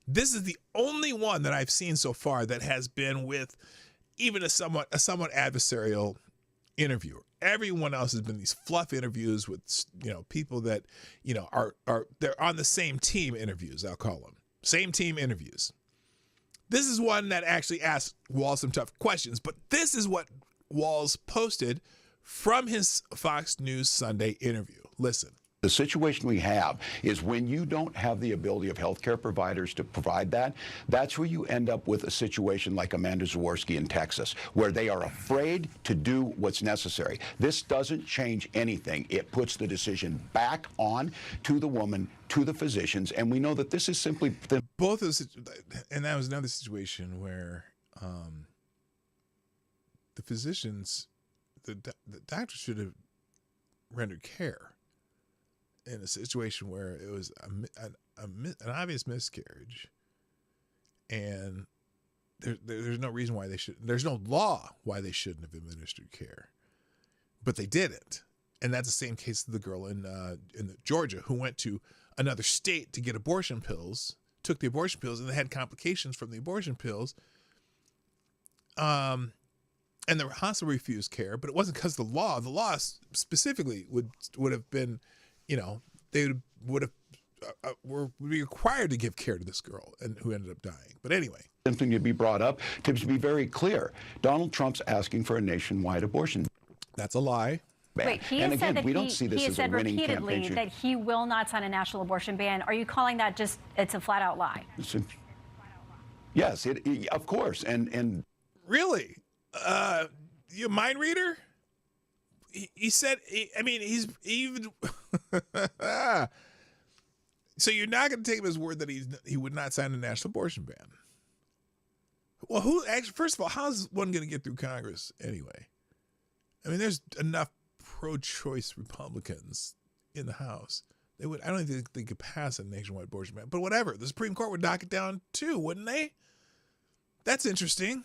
this is the only one that I've seen so far that has been with even a somewhat adversarial interviewer. Everyone else has been these fluff interviews with people that they're on the same team interviews, I'll call them. Same team interviews. This is one that actually asked Walls some tough questions, but this is what Walls posted from his Fox News Sunday interview. Listen. The situation we have is when you don't have the ability of healthcare providers to provide that, that's where you end up with a situation like Amanda Zaworski in Texas, where they are afraid to do what's necessary. This doesn't change anything. It puts the decision back on to the woman, to the physicians, and we know that this is simply... And that was another situation where the physicians, the doctor should have rendered care in a situation where it was an obvious miscarriage, and there's no reason why there's no law why they shouldn't have administered care, but they didn't. And that's the same case of the girl in Georgia who went to another state to get abortion pills, took the abortion pills, and they had complications from the abortion pills. And the hospital refused care, but it wasn't because the law specifically would have been, they would be required to give care to this girl and who ended up dying. But anyway. Something to be brought up, to be very clear. Donald Trump's asking for a nationwide abortion. That's a lie. ban. Wait, he and has again, said that we don't see this as a winning repeatedly campaign. that he will not sign a national abortion ban. Are you calling that just, it's a flat out lie? Yes, of course. And really, you a mind reader? He said, he's even. So you're not going to take him as word that he would not sign a national abortion ban. Well, first of all, how's one going to get through Congress anyway? I mean, there's enough pro-choice Republicans in the House. I don't even think they could pass a nationwide abortion ban. But whatever, the Supreme Court would knock it down too, wouldn't they? That's interesting.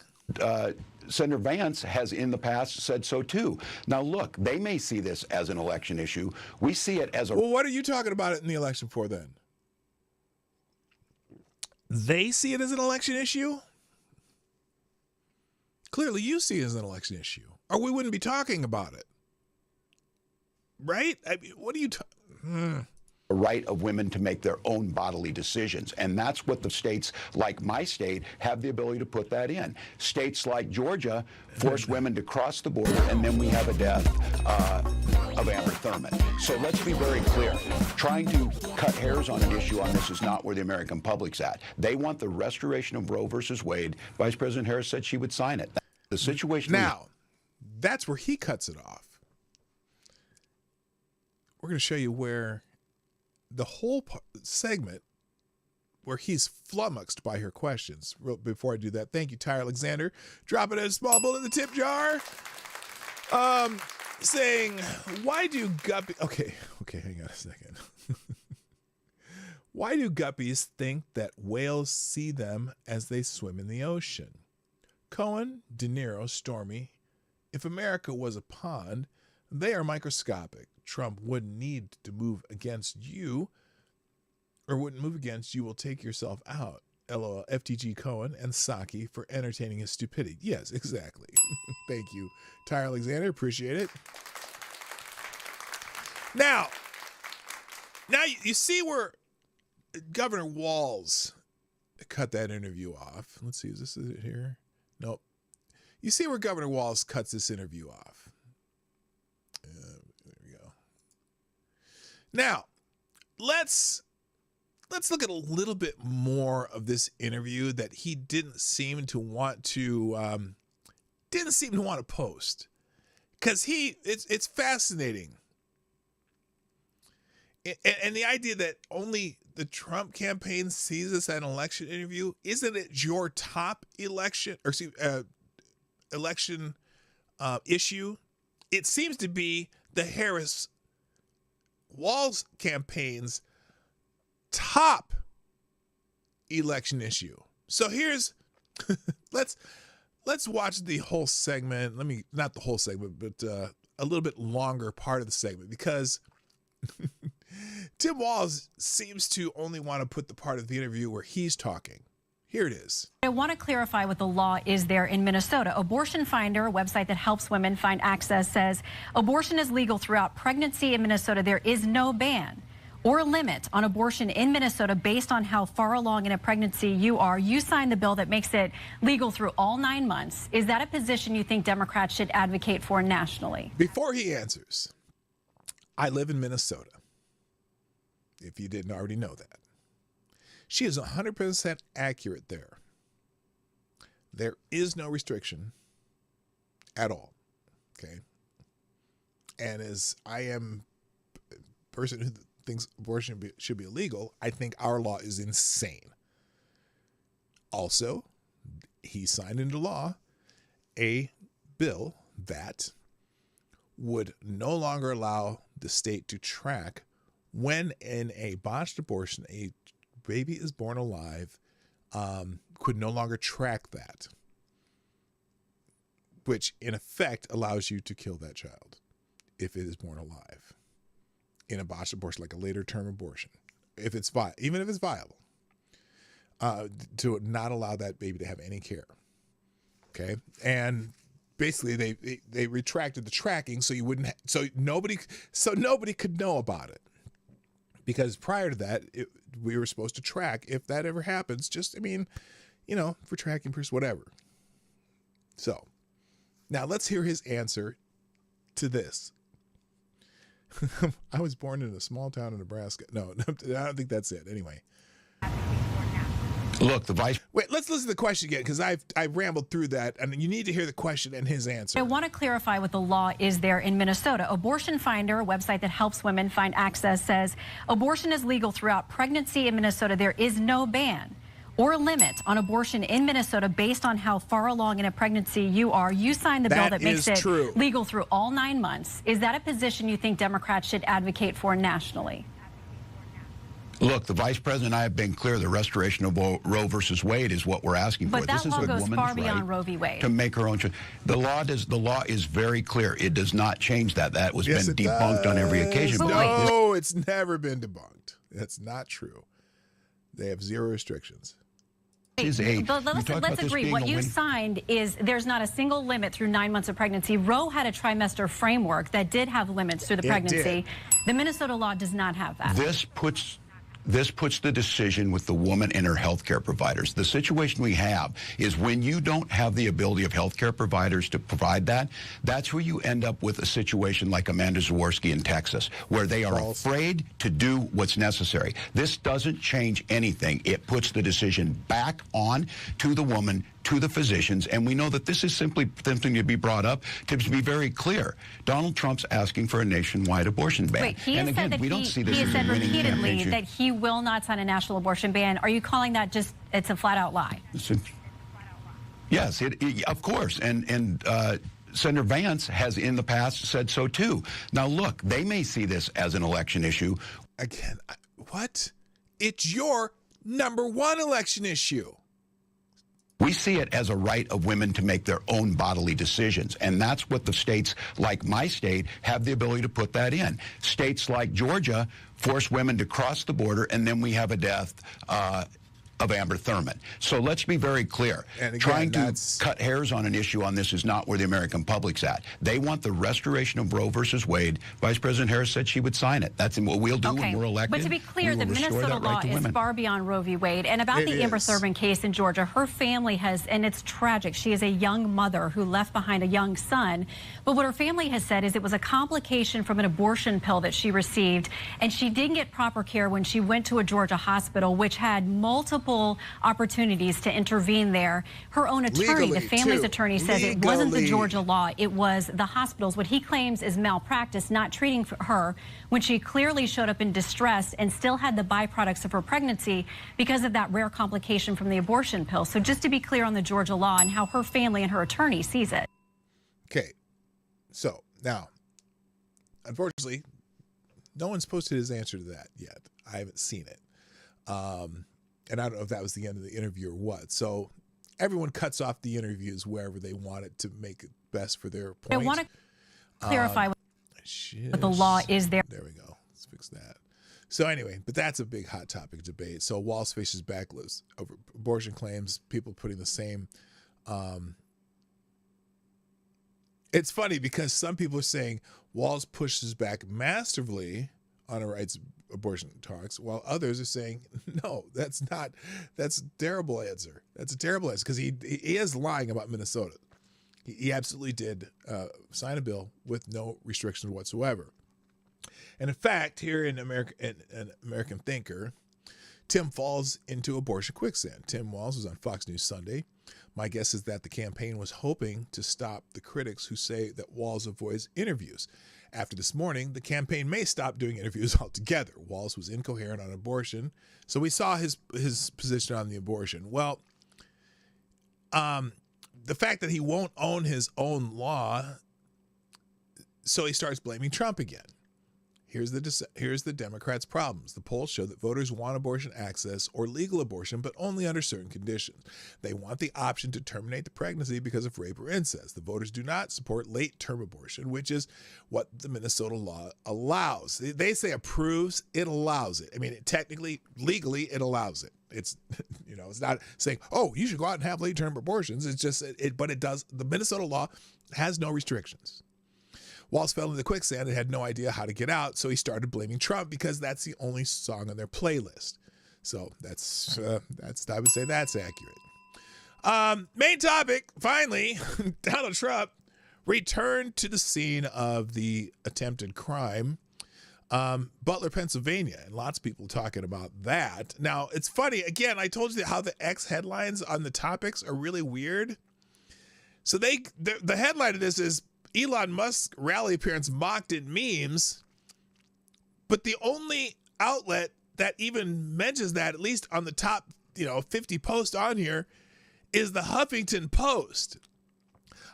Senator Vance has in the past said so too. Now look, they may see this as an election issue. We see it as a... Well, what are you talking about it in the election for then? They see it as an election issue? Clearly you see it as an election issue, or we wouldn't be talking about it. Right? I mean, what are you talking... The right of women to make their own bodily decisions. And that's what the states like my state have the ability to put that in. States like Georgia force women to cross the border, and then we have a death of Amber Thurman. So let's be very clear. Trying to cut hairs on an issue on this is not where the American public's at. They want the restoration of Roe versus Wade. Vice President Harris said she would sign it. The situation... Now, that's where he cuts it off. We're going to show you where... the whole segment where he's flummoxed by her questions. Before I do that, thank you, Tyre Alexander. Dropping a small bullet in the tip jar. Saying, why do guppies... Okay, hang on a second. Why do guppies think that whales see them as they swim in the ocean? Cohen, De Niro, Stormy. If America was a pond, they are microscopic. Trump wouldn't need to move against you, or wouldn't move against you will take yourself out. LOL, FTG Cohen and Psaki for entertaining his stupidity. Yes, exactly. Thank you, Tyre Alexander. Appreciate it. Now you see where Governor Walz cut that interview off. Let's see, is this it here? Nope. You see where Governor Walz cuts this interview off. There we go. Now, let's look at a little bit more of this interview that he didn't seem to want to post, because it's fascinating. And the idea that only the Trump campaign sees this as an election interview, isn't it your top election issue? It seems to be the Harris Walz campaign's top election issue. So here's let's watch the whole segment. Not the whole segment, but a little bit longer part of the segment, because Tim Walz seems to only want to put the part of the interview where he's talking. Here it is. I want to clarify what the law is there in Minnesota. Abortion Finder, a website that helps women find access, says abortion is legal throughout pregnancy in Minnesota. There is no ban or limit on abortion in Minnesota based on how far along in a pregnancy you are. You signed the bill that makes it legal through all 9 months. Is that a position you think Democrats should advocate for nationally? Before he answers, I live in Minnesota, if you didn't already know that. She is 100% accurate there. There is no restriction at all. Okay. And as I am a person who thinks abortion should be illegal, I think our law is insane. Also, he signed into law a bill that would no longer allow the state to track when in a botched abortion, a baby is born alive, could no longer track that, which in effect allows you to kill that child if it is born alive in a botched abortion, like a later term abortion, if it's even if it's viable, to not allow that baby to have any care. Okay, and basically they retracted the tracking so you wouldn't so nobody could know about it. Because prior to that, we were supposed to track if that ever happens. For tracking purposes, whatever. So, now let's hear his answer to this. I was born in a small town in Nebraska. No, I don't think that's it. Anyway. Look, the vice. Wait, let's listen to the question again, because I've rambled through that, and you need to hear the question and his answer. I want to clarify what the law is there in Minnesota. Abortion Finder, a website that helps women find access, says abortion is legal throughout pregnancy in Minnesota. There is no ban or limit on abortion in Minnesota based on how far along in a pregnancy you are. You signed the bill that makes it legal through all 9 months. Is that a position you think Democrats should advocate for nationally? Look, the vice president and I have been clear. The restoration of Roe versus Wade is what we're asking for. But that law goes far beyond Roe v. Wade. To make her own choice. The law is very clear. It does not change that. That was been debunked on every occasion. No, it's never been debunked. That's not true. They have zero restrictions. But let's agree. What you signed is there's not a single limit through 9 months of pregnancy. Roe had a trimester framework that did have limits through the pregnancy. The Minnesota law does not have that. This puts the decision with the woman and her health care providers. The situation we have is when you don't have the ability of health care providers to provide that, that's where you end up with a situation like Amanda Zaworski in Texas, where they are afraid to do what's necessary. This doesn't change anything. It puts the decision back on to the woman, to the physicians, and we know that this is simply something to be brought up to be very clear. Donald Trump's asking for a nationwide abortion ban. Wait, he has said that he has said repeatedly that he will not sign a national abortion ban. Are you calling that just, it's a flat-out lie? Yes, of course, and Senator Vance has in the past said so too. Now look, they may see this as an election issue. Again, what? It's your #1 election issue. We see it as a right of women to make their own bodily decisions, and that's what the states like my state have the ability to put that in. States like Georgia force women to cross the border, and then we have a death of Amber Thurman. So let's be very clear. And again, trying to cut hairs on an issue on this is not where the American public's at. They want the restoration of Roe versus Wade. Vice President Harris said she would sign it. That's what we'll do when we're elected. But to be clear, the Minnesota law is far beyond Roe v. Wade. And about the Amber Thurman case in Georgia, her family has, and it's tragic, she is a young mother who left behind a young son. But what her family has said is it was a complication from an abortion pill that she received, and she didn't get proper care when she went to a Georgia hospital, which had multiple opportunities to intervene there. Her own attorney, the family's attorney, says it wasn't the Georgia law, it was the hospitals. What he claims is malpractice, not treating her when she clearly showed up in distress and still had the byproducts of her pregnancy because of that rare complication from the abortion pill. So just to be clear on the Georgia law and how her family and her attorney sees it. Okay, so now, unfortunately, no one's posted his answer to that yet. I haven't seen it. And I don't know if that was the end of the interview or what. So everyone cuts off the interviews wherever they want it to make it best for their point. I want to clarify what the law is there. There we go. Let's fix that. So anyway, but that's a big hot topic debate. So Walz faces backlash over abortion claims, people putting the same. It's funny because some people are saying Walz pushes back masterfully on her rights abortion talks, while others are saying, no, that's a terrible answer. That's a terrible answer because he is lying about Minnesota. He absolutely did sign a bill with no restrictions whatsoever. And in fact, here in American Thinker, Tim falls into abortion quicksand. Tim Walz was on Fox News Sunday. My guess is that the campaign was hoping to stop the critics who say that Walz avoids interviews. After this morning, the campaign may stop doing interviews altogether. Walz was incoherent on abortion, so we saw his position on the abortion. Well, the fact that he won't own his own law, so he starts blaming Trump again. Here's the Democrats' problems. The polls show that voters want abortion access or legal abortion, but only under certain conditions. They want the option to terminate the pregnancy because of rape or incest. The voters do not support late-term abortion, which is what the Minnesota law allows. They say approves, it allows it. I mean, technically, legally, it allows it. It's, it's not saying, oh, you should go out and have late-term abortions. It's just, but it does. The Minnesota law has no restrictions. Walz fell into the quicksand and had no idea how to get out, so he started blaming Trump because that's the only song on their playlist. So that's I would say that's accurate. Main topic, finally, Donald Trump returned to the scene of the attempted crime Butler, Pennsylvania, and lots of people talking about that. Now, it's funny. Again, I told you how the X headlines on the topics are really weird. So the headline of this is Elon Musk rally appearance mocked in memes, but the only outlet that even mentions that, at least on the top 50 posts on here, is the Huffington Post.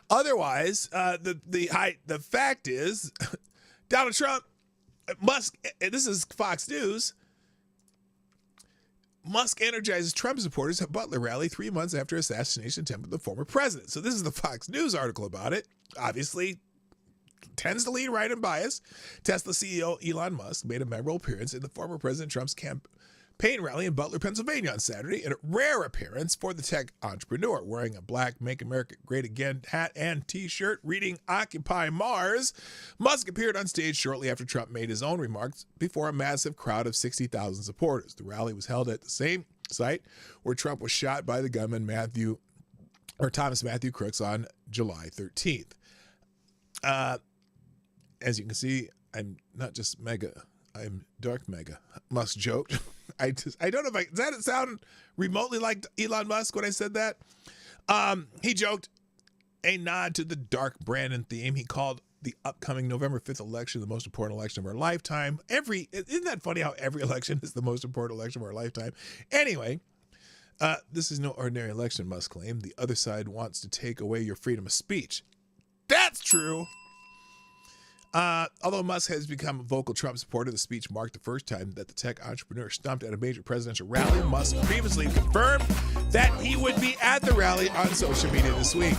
Otherwise, the fact is Donald Trump, Musk, this is Fox News, Musk energizes Trump supporters at Butler rally 3 months after assassination attempt of the former president. So this is the Fox News article about it. Obviously, tends to lean right and bias. Tesla CEO Elon Musk made a memorable appearance in the former President Trump's campaign rally in Butler, Pennsylvania on Saturday, in a rare appearance for the tech entrepreneur. Wearing a black Make America Great Again hat and t-shirt reading Occupy Mars, Musk appeared on stage shortly after Trump made his own remarks before a massive crowd of 60,000 supporters. The rally was held at the same site where Trump was shot by the gunman Thomas Matthew Crooks on July 13th. As you can see, I'm not just mega, I'm dark mega. Musk joked. I don't know does that sound remotely like Elon Musk when I said that? He joked a nod to the dark Brandon theme. He called the upcoming November 5th election the most important election of our lifetime. Isn't that funny how every election is the most important election of our lifetime? Anyway, this is no ordinary election, Musk claimed. The other side wants to take away your freedom of speech. That's true. Although Musk has become a vocal Trump supporter, the speech marked the first time that the tech entrepreneur stumped at a major presidential rally. Musk previously confirmed that he would be at the rally on social media this week.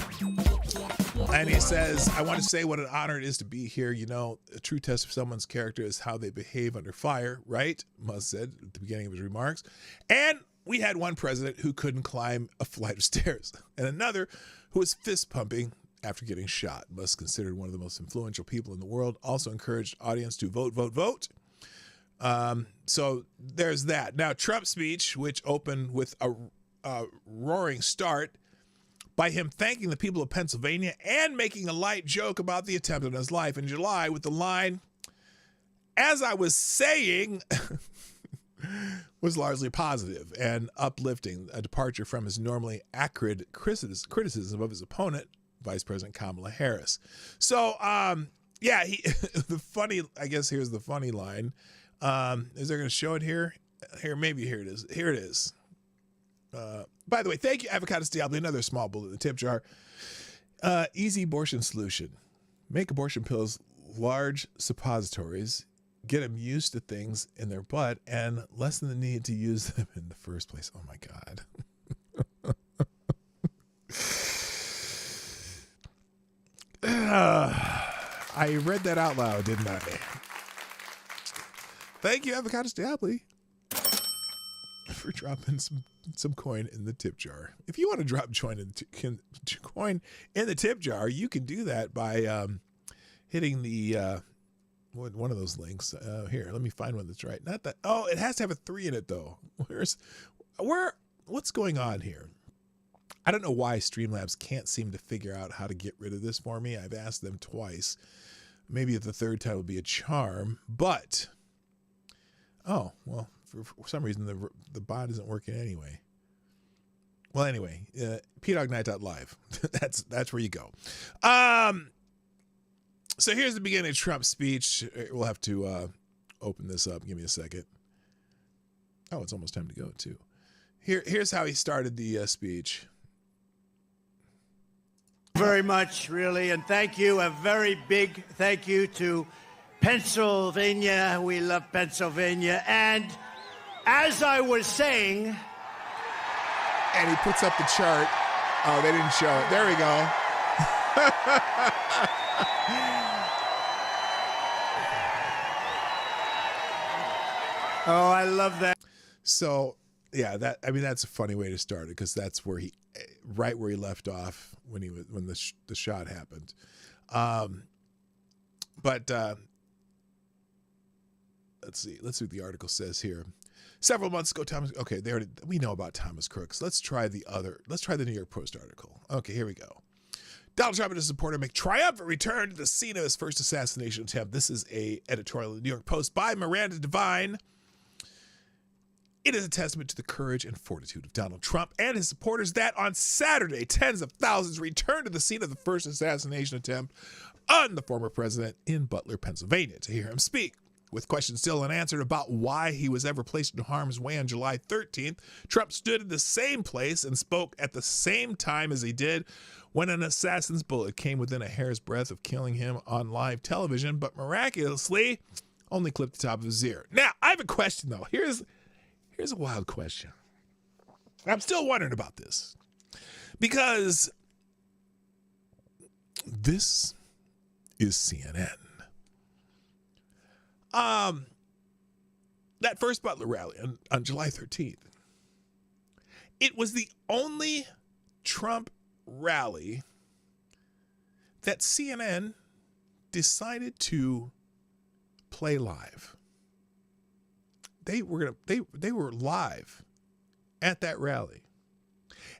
And he says, I want to say what an honor it is to be here. A true test of someone's character is how they behave under fire, right? Musk said at the beginning of his remarks. And we had one president who couldn't climb a flight of stairs, and another who was fist pumping after getting shot. Musk, considered one of the most influential people in the world, also encouraged audience to vote, vote, vote. So there's that. Now, Trump's speech, which opened with a roaring start by him thanking the people of Pennsylvania and making a light joke about the attempt on his life in July with the line, as I was saying, was largely positive and uplifting, a departure from his normally acrid criticism of his opponent, Vice President Kamala Harris. So, the funny, I guess here's the funny line. Is there going to show it here? Maybe here it is. Here it is. By the way, thank you, Avocados Diablo. Another small bullet in the tip jar. Easy abortion solution. Make abortion pills large suppositories. Get them used to things in their butt and lessen the need to use them in the first place. Oh, my God. I read that out loud, didn't I? Thank you, Avocados Diablo, for dropping some coin in the tip jar. If you want to drop coin in the tip jar, you can do that by hitting the one of those links. Here, let me find one that's right. Not that. Oh, it has to have a 3 in it though. What's going on here? I don't know why Streamlabs can't seem to figure out how to get rid of this for me. I've asked them twice. Maybe the third time will be a charm, but oh, well, for some reason the bot isn't working anyway. Well, anyway, pdognight.live. That's where you go. So here's the beginning of Trump's speech. We'll have to open this up. Give me a second. Oh, it's almost time to go too. Here's how he started the speech. Very much, really, and thank you. A very big thank you to Pennsylvania. We love Pennsylvania. And as I was saying... And he puts up the chart. Oh, they didn't show it. There we go. Oh, I love that. So, yeah, that's a funny way to start it, because that's where right where he left off when the shot happened. But let's see what the article says here. Several months ago, we know about Thomas Crooks. Let's try the New York Post article. Okay, here we go. Donald Trump and his supporter make triumphant return to the scene of his first assassination attempt. This is a editorial in the New York Post by Miranda Devine. It is a testament to the courage and fortitude of Donald Trump and his supporters that on Saturday, tens of thousands returned to the scene of the first assassination attempt on the former president in Butler, Pennsylvania, to hear him speak. With questions still unanswered about why he was ever placed in harm's way on July 13th, Trump stood in the same place and spoke at the same time as he did when an assassin's bullet came within a hair's breadth of killing him on live television, but miraculously only clipped the top of his ear. Now, I have a question, though. Here's a wild question. I'm still wondering about this because this is CNN. That first Butler rally on July 13th, it was the only Trump rally that CNN decided to play live. They were live at that rally.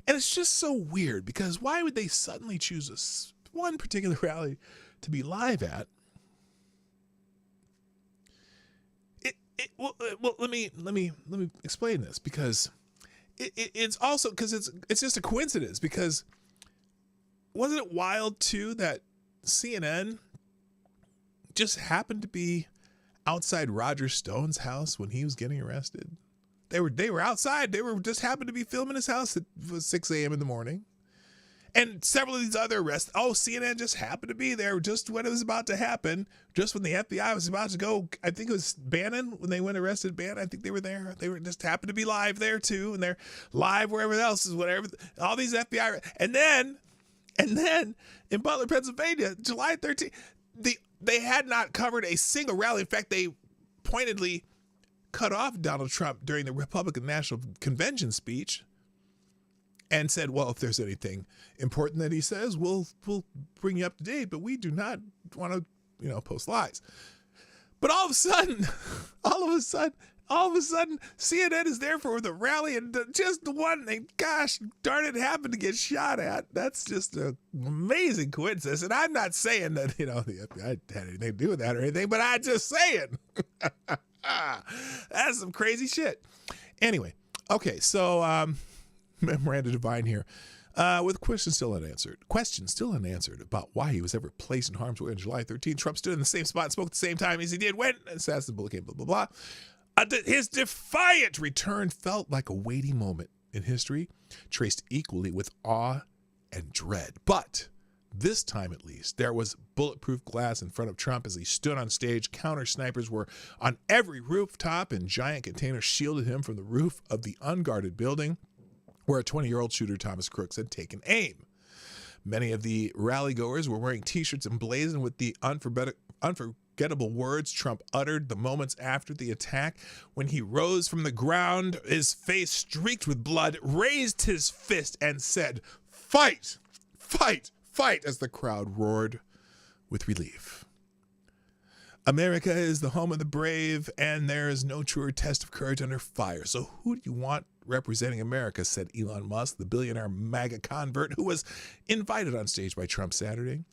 And it's just so weird because why would they suddenly choose one particular rally to be live at? Well, let me explain this because it's also because it's just a coincidence because wasn't it wild too that CNN just happened to be outside Roger Stone's house when he was getting arrested? They were outside. They were just happened to be filming his house at 6 a.m. in the morning. And several of these other arrests, CNN just happened to be there just when it was about to happen, just when the FBI was about to go. I think it was Bannon, when they went arrested Bannon, I think they were there. They were just happened to be live there too, and they're live wherever else is whatever. All these FBI, and then in Butler, Pennsylvania, July 13th, they had not covered a single rally. In fact, they pointedly cut off Donald Trump during the Republican National Convention speech and said, well, if there's anything important that he says, we'll bring you up to date, but we do not want to, post lies. But all of a sudden, CNN is there for the rally, and just the one thing, gosh darn it, happened to get shot at. That's just an amazing coincidence. And I'm not saying that, the FBI had anything to do with that or anything, but I'm just saying. That's some crazy shit. Anyway, okay, so Miranda Devine here, with questions still unanswered about why he was ever placed in harm's way on July 13th. Trump stood in the same spot and spoke at the same time as he did when an assassin bullet came, blah, blah, blah. His defiant return felt like a weighty moment in history, traced equally with awe and dread. But this time, at least, there was bulletproof glass in front of Trump as he stood on stage. Counter snipers were on every rooftop, and giant containers shielded him from the roof of the unguarded building where a 20-year-old shooter, Thomas Crooks, had taken aim. Many of the rally-goers were wearing T-shirts emblazoned with the unforgettable words Trump uttered the moments after the attack. When he rose from the ground, his face streaked with blood, raised his fist, and said, "Fight! Fight! Fight!" as the crowd roared with relief. America is the home of the brave, and there is no truer test of courage under fire. So who do you want representing America, said Elon Musk, the billionaire MAGA convert who was invited on stage by Trump Saturday.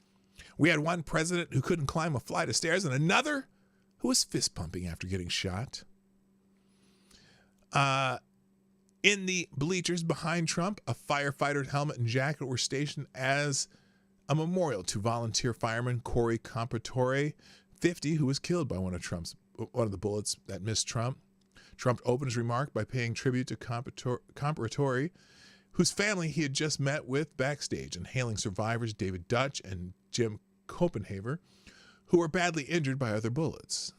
We had one president who couldn't climb a flight of stairs and another who was fist pumping after getting shot. In the bleachers behind Trump, a firefighter's helmet and jacket were stationed as a memorial to volunteer fireman Corey Compratore, 50, who was killed by one of the bullets that missed Trump. Trump opened his remark by paying tribute to Compratore, whose family he had just met with backstage, and hailing survivors David Dutch and Jim Copenhaver, who were badly injured by other bullets.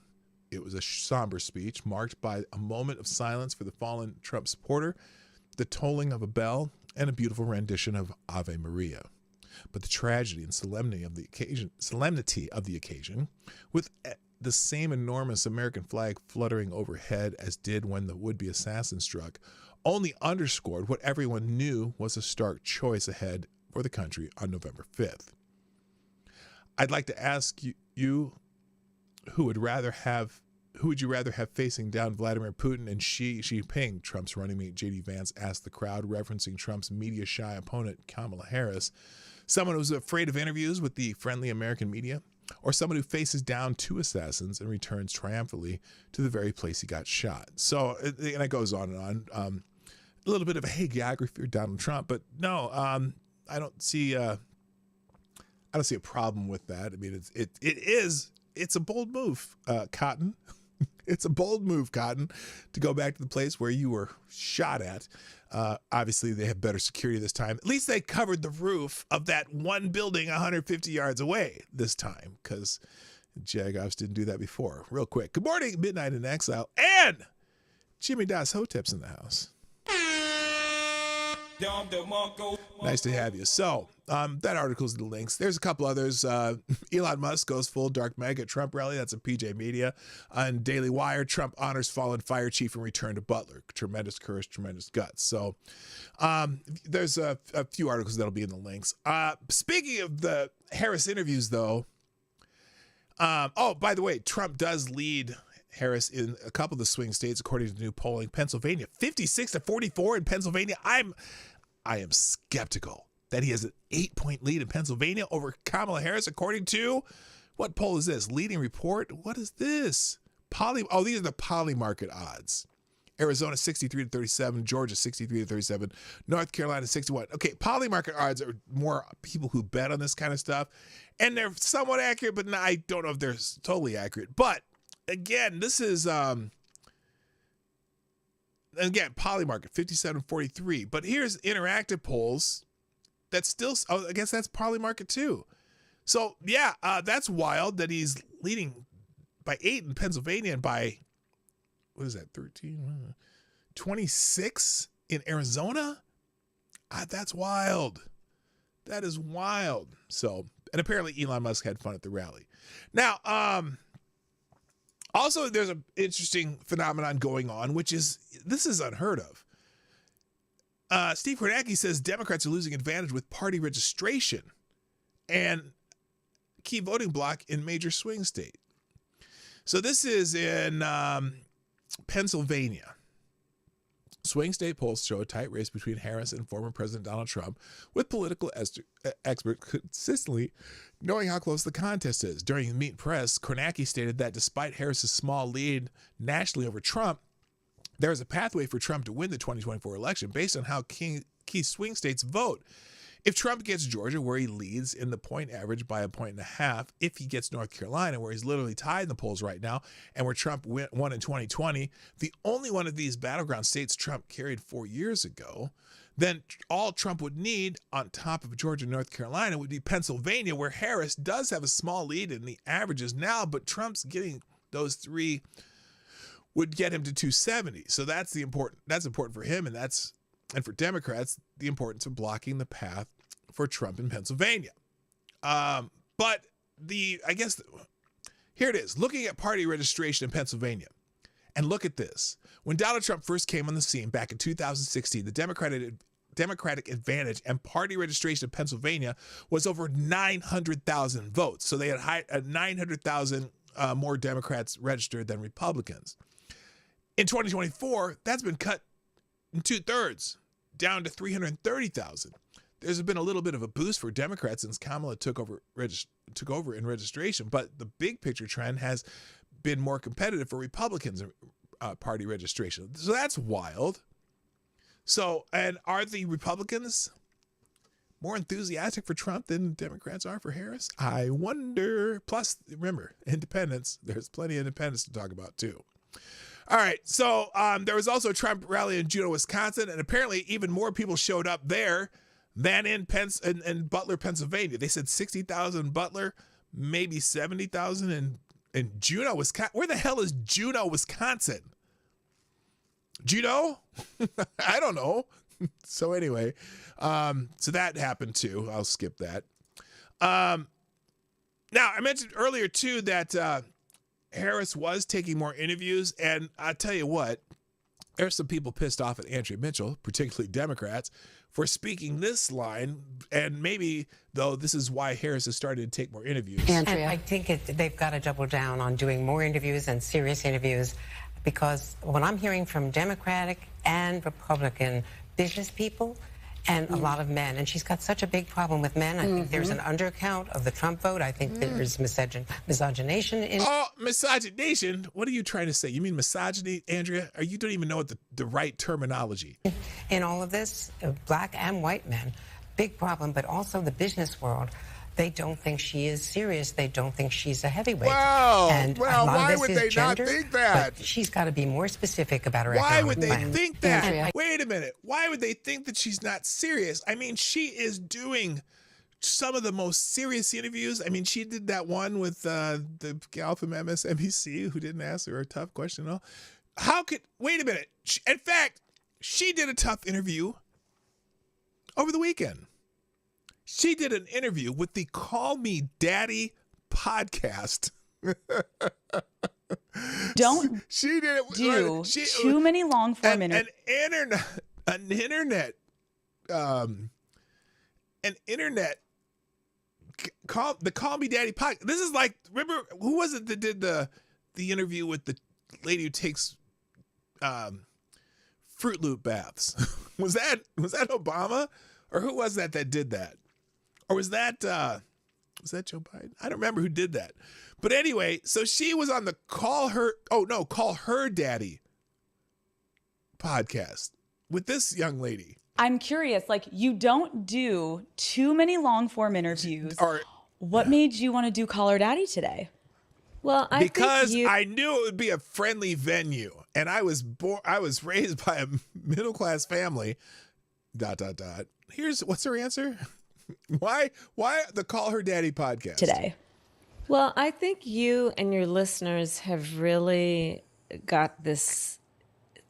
It was a somber speech marked by a moment of silence for the fallen Trump supporter, the tolling of a bell, and a beautiful rendition of Ave Maria. But the tragedy and solemnity of the occasion, with the same enormous American flag fluttering overhead as did when the would-be assassin struck, only underscored what everyone knew was a stark choice ahead for the country on November 5th. I'd like to ask you who would you rather have facing down Vladimir Putin and Xi Jinping? Trump's running mate J.D. Vance asked the crowd, referencing Trump's media-shy opponent Kamala Harris. someone who's afraid of interviews with the friendly American media, or someone who faces down 2 assassins and returns triumphantly to the very place he got shot. So, and it goes on and on. A little bit of a hagiography for Donald Trump, but no, I don't see a problem with that. I mean, it's a bold move, Cotton. It's a bold move, Cotton, to go back to the place where you were shot at. Obviously, they have better security this time. At least they covered the roof of that one building 150 yards away this time, because Jagoffs didn't do that before. Real quick. Good morning, Midnight in Exile, and Jimmy Das Hotep's in the house. Nice to have you. So, that article's in the links. There's a couple others. Elon Musk goes full dark mega at Trump rally. That's a PJ Media. On Daily Wire, Trump honors fallen fire chief and return to Butler. Tremendous courage, tremendous guts. So, there's a few articles that'll be in the links. Speaking of the Harris interviews, though, by the way, Trump does lead Harris in a couple of the swing states, according to new polling. Pennsylvania, 56-44 in Pennsylvania. I am skeptical that he has an 8-point lead in Pennsylvania over Kamala Harris, according to, what poll is this? Leading Report? What is this? These are the poly market odds. Arizona 63-37, Georgia 63-37, North Carolina 61. Okay, poly market odds are more people who bet on this kind of stuff, and they're somewhat accurate, but I don't know if they're totally accurate. But again, this is Polymarket 57-43. But here's interactive polls that's still, I guess that's Polymarket too. So yeah, that's wild that he's leading by 8 in Pennsylvania and by, what is that, 13, 26 in Arizona. That's wild. That is wild. So, and apparently Elon Musk had fun at the rally. Now, also, there's an interesting phenomenon going on, which is, this is unheard of. Steve Kornacki says Democrats are losing advantage with party registration and key voting block in major swing state. So this is in Pennsylvania. Swing state polls show a tight race between Harris and former President Donald Trump, with political experts consistently knowing how close the contest is. During the meet press, Kornacki stated that despite Harris's small lead nationally over Trump, there is a pathway for Trump to win the 2024 election based on how key swing states vote. If Trump gets Georgia, where he leads in the point average by 1.5 points, if he gets North Carolina, where he's literally tied in the polls right now, and where Trump won in 2020, the only one of these battleground states Trump carried 4 years ago, then all Trump would need on top of Georgia and North Carolina would be Pennsylvania, where Harris does have a small lead in the averages now, but Trump's getting those 3 would get him to 270. So that's important for him, and for Democrats, the importance of blocking the path for Trump in Pennsylvania. But here it is, looking at party registration in Pennsylvania. And look at this. When Donald Trump first came on the scene back in 2016, the Democratic advantage and party registration in Pennsylvania was over 900,000 votes. So they had 900,000 more Democrats registered than Republicans. In 2024, that's been cut in 2/3, down to 330,000. There's been a little bit of a boost for Democrats since Kamala took over in registration, but the big picture trend has been more competitive for Republicans in party registration. So that's wild. So, and are the Republicans more enthusiastic for Trump than Democrats are for Harris? I wonder. Plus, remember, independents. There's plenty of independents to talk about too. All right, so there was also a Trump rally in Juneau, Wisconsin, and apparently even more people showed up there than in Butler, Pennsylvania. They said 60,000 in Butler, maybe 70,000 in Juneau, Wisconsin. Where the hell is Juneau, Wisconsin? Juneau? I don't know. So anyway, so that happened too. I'll skip that. Now, I mentioned earlier too that Harris was taking more interviews, and I tell you what, there's some people pissed off at Andrea Mitchell, particularly Democrats, for speaking this line, and maybe, though, this is why Harris has started to take more interviews. Andrea. I think they've got to double down on doing more interviews and serious interviews, because what I'm hearing from Democratic and Republican business people and a lot of men. And she's got such a big problem with men. I think there's an undercount of the Trump vote. I think there's misogynation in... Oh, misogynation? What are you trying to say? You mean misogyny, Andrea? Or you don't even know the right terminology. In all of this, black and white men, big problem, but also the business world. They don't think she is serious. They don't think she's a heavyweight. Wow. And well, why would they gender, not think that? But she's got to be more specific about her Why economic would they plan. think that? Wait a minute. Why would they think that she's not serious? I mean, she is doing some of the most serious interviews. I mean, she did that one with the gal from MSNBC who didn't ask her a tough question at all. Wait a minute. In fact, she did a tough interview over the weekend. She did an interview with the Call Me Daddy podcast. Don't she did it, do too many long form interviews. An internet the Call Me Daddy podcast. This is like, remember, who was it that did the interview with the lady who takes Fruit Loop baths? was that Obama, or who was that did that? Or was that Joe Biden? I don't remember who did that. But anyway, so she was on the Call Her Daddy podcast with this young lady. I'm curious, like, you don't do too many long form interviews. What made you want to do Call Her Daddy today? Well, I knew it would be a friendly venue, and I was raised by a middle class family. ... What's her answer? Why the Call Her Daddy podcast today? Well, I think you and your listeners have really got this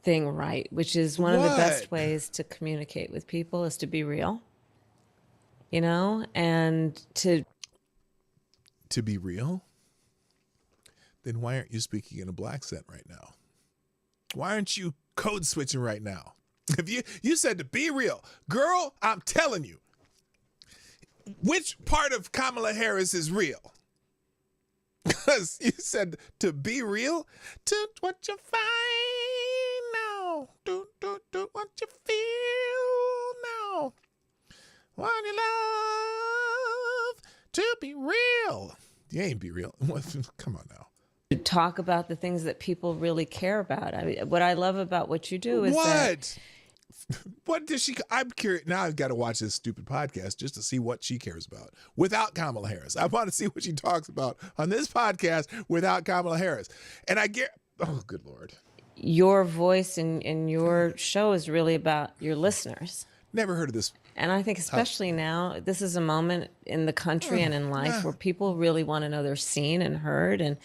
thing right, which is one of the best ways to communicate with people is to be real, and to be real. Then why aren't you speaking in a black accent right now? Why aren't you code switching right now? If you said to be real, girl, I'm telling you. Which part of Kamala Harris is real? Because you said to be real, to what you find now, do what you feel now, what you love, to be real. You ain't be real. Come on now. To talk about the things that people really care about. I mean, what I love about what you do is that... What does she? I'm curious. Now I've got to watch this stupid podcast just to see what she cares about without Kamala Harris. I want to see what she talks about on this podcast without Kamala Harris. And I get, oh, good Lord. Your voice in your show is really about your listeners. Never heard of this. And I think especially now, this is a moment in the country and in life where people really want to know they're seen and heard and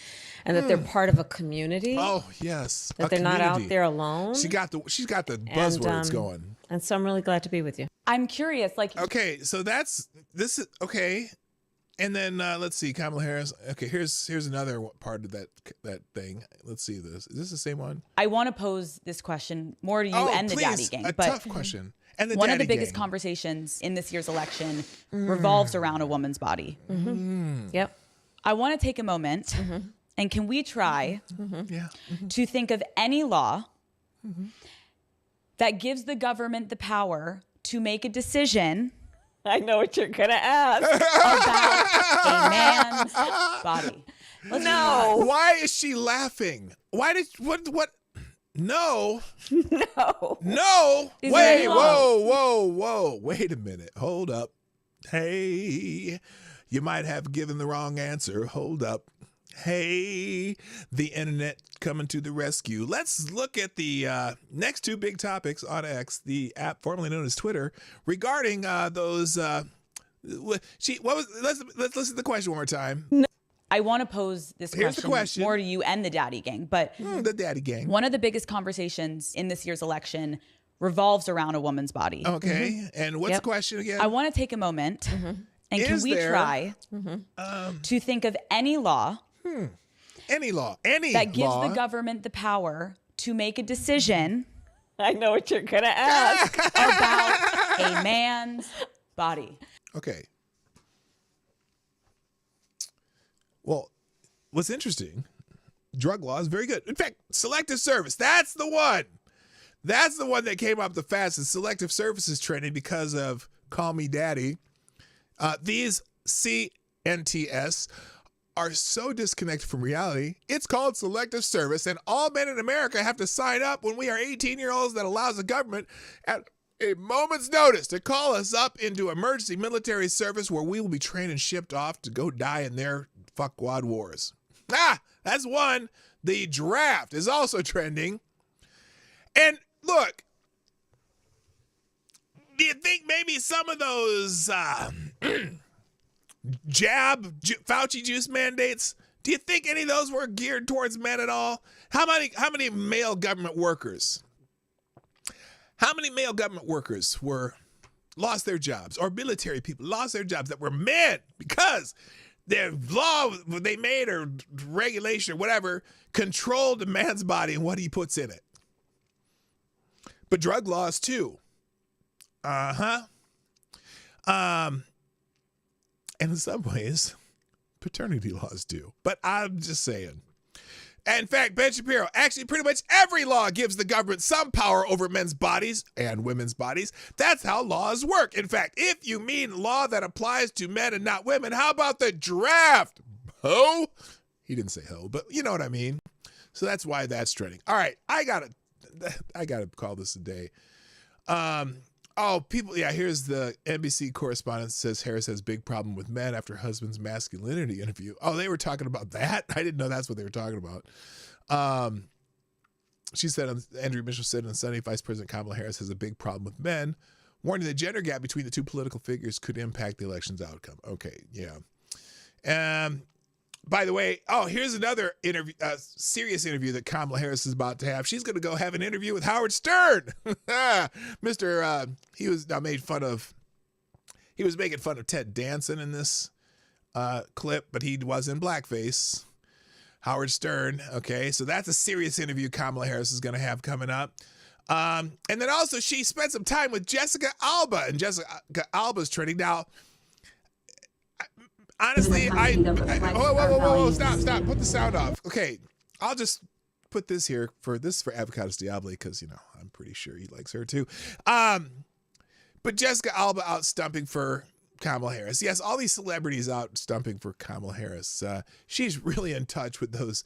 that they're part of a community. Oh, yes. That they're not out there alone. She's got the buzzwords going. And so I'm really glad to be with you. I'm curious, okay, so this is okay. And then let's see, Kamala Harris. Okay, here's another part of that thing. Let's see this. Is this the same one? I want to pose this question more to you and the Daddy Gang. A tough question. And one of the biggest conversations in this year's election revolves around a woman's body. Yep. I want to take a moment, and can we try to think of any law that gives the government the power to make a decision? I know what you're going to ask. About a man's body. No. Why is she laughing? Why did what? No. No. Wait, whoa. Wait a minute. Hold up. Hey, you might have given the wrong answer. Hold up. Hey, the internet coming to the rescue. Let's look at the next two big topics on X, the app formerly known as Twitter, regarding those. Let's listen to the question one more time. No. I want to pose this Here's the question more to you and the Daddy Gang, but the Daddy Gang. One of the biggest conversations in this year's election revolves around a woman's body. Okay, and what's the question again? I want to take a moment, and can we try to think of any law, any that gives the government the power to make a decision? I know what you're gonna ask about a man's body. Okay. Well, what's interesting, drug law is very good. In fact, selective service, that's the one. That's the one that came up the fastest. Selective services trending because of Call Me Daddy. These CNTS are so disconnected from reality. It's called selective service, and all men in America have to sign up when we are 18-year-olds that allows the government at a moment's notice to call us up into emergency military service where we will be trained and shipped off to go die in their fuckwad wars. That's one. The draft is also trending. And look, do you think maybe some of those Fauci juice mandates, do you think any of those were geared towards men at all? How many male government workers? How many male government workers lost their jobs, or military people lost their jobs that were men because their law they made or regulation or whatever controlled a man's body and what he puts in it? But drug laws too. And in some ways, paternity laws do. But I'm just saying. In fact, Ben Shapiro, actually pretty much every law gives the government some power over men's bodies and women's bodies. That's how laws work. In fact, if you mean law that applies to men and not women, how about the draft? Ho? He didn't say ho, but you know what I mean. So that's why that's trending. All right, I gotta call this a day. Here's the NBC correspondent says Harris has big problem with men after husband's masculinity interview. Oh, they were talking about that? I didn't know that's what they were talking about. Andrew Mitchell said on Sunday, Vice President Kamala Harris has a big problem with men, warning the gender gap between the two political figures could impact the election's outcome. Okay, yeah. By the way, here's another interview, serious interview that Kamala Harris is about to have. She's going to go have an interview with Howard Stern. He was making fun of Ted Danson in this clip, but he was in blackface. Howard Stern. Okay, so that's a serious interview Kamala Harris is going to have coming up. And then also she spent some time with Jessica Alba, and Jessica Alba's trending now. Honestly, whoa, stop. Put the sound off. Okay, I'll just put this here for Avocados Diablo because, I'm pretty sure he likes her too. But Jessica Alba out stumping for Kamala Harris. Yes, all these celebrities out stumping for Kamala Harris. She's really in touch with those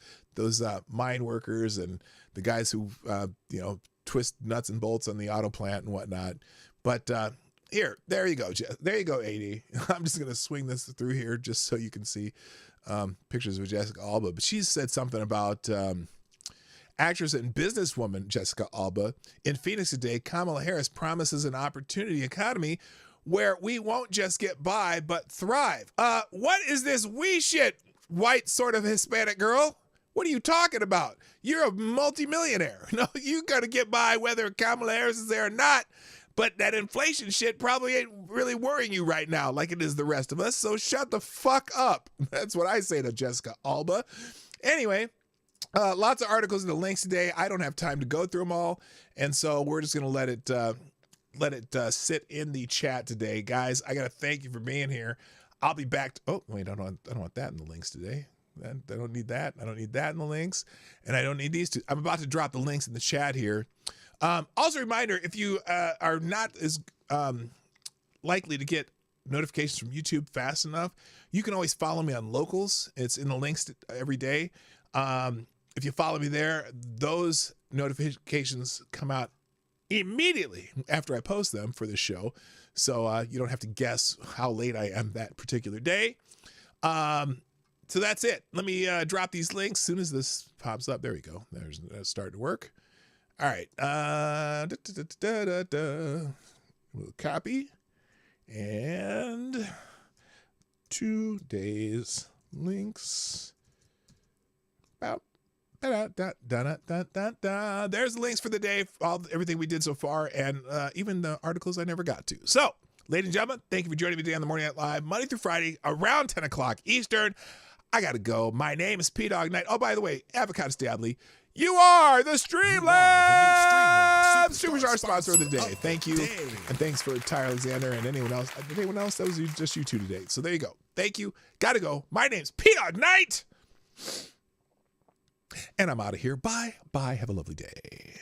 mine workers and the guys who, twist nuts and bolts on the auto plant and whatnot. But, there you go, there you go, AD. I'm just going to swing this through here just so you can see pictures of Jessica Alba. But she said something about actress and businesswoman Jessica Alba. In Phoenix today, Kamala Harris promises an opportunity economy where we won't just get by, but thrive. What is this we shit, white sort of Hispanic girl? What are you talking about? You're a multimillionaire. No, you got to get by whether Kamala Harris is there or not. But that inflation shit probably ain't really worrying you right now like it is the rest of us. So shut the fuck up. That's what I say to Jessica Alba. Anyway, lots of articles and the links today. I don't have time to go through them all. And so we're just going to let it sit in the chat today. Guys, I got to thank you for being here. I'll be back. I don't want that in the links today. I don't need that. I don't need that in the links. And I don't need these two. I'm about to drop the links in the chat here. Also, a reminder, if you are not as likely to get notifications from YouTube fast enough, you can always follow me on Locals. It's in the links every day. If you follow me there, those notifications come out immediately after I post them for the show. So you don't have to guess how late I am that particular day. So that's it. Let me drop these links as soon as this pops up. There we go. There's starting to work. All right. We'll copy. And today's links. There's the links for the day, everything we did so far, and even the articles I never got to. So, ladies and gentlemen, thank you for joining me today on the Morning Night Live, Monday through Friday, around 10 o'clock Eastern. I got to go. My name is P-Dog Knight. Oh, by the way, Avocados Diablo. You are the Streamlabs Superstar sponsor of the day. Thank you. And thanks for Ty Alexander and anyone else. That was just you two today. So there you go. Thank you. Gotta go. My name's P-Dog Knight. And I'm out of here. Bye. Bye. Have a lovely day.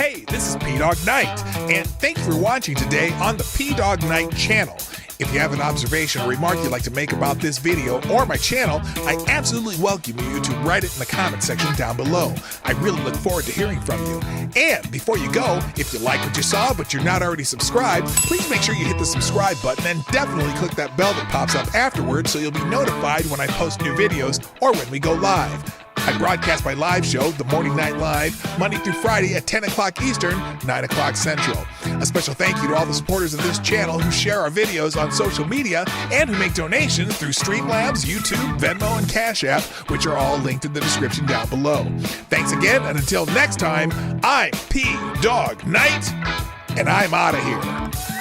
Hey, this is P-Dog Night, and thank you for watching today on the P-Dog Night channel. If you have an observation or remark you'd like to make about this video or my channel, I absolutely welcome you to write it in the comment section down below. I really look forward to hearing from you. And before you go, if you like what you saw but you're not already subscribed, please make sure you hit the subscribe button and definitely click that bell that pops up afterwards so you'll be notified when I post new videos or when we go live. I broadcast my live show, The Morning Night Live, Monday through Friday at 10 o'clock Eastern, 9 o'clock Central. A special thank you to all the supporters of this channel who share our videos on social media and who make donations through Streamlabs, YouTube, Venmo, and Cash App, which are all linked in the description down below. Thanks again, and until next time, I'm P-Dog Night, and I'm out of here.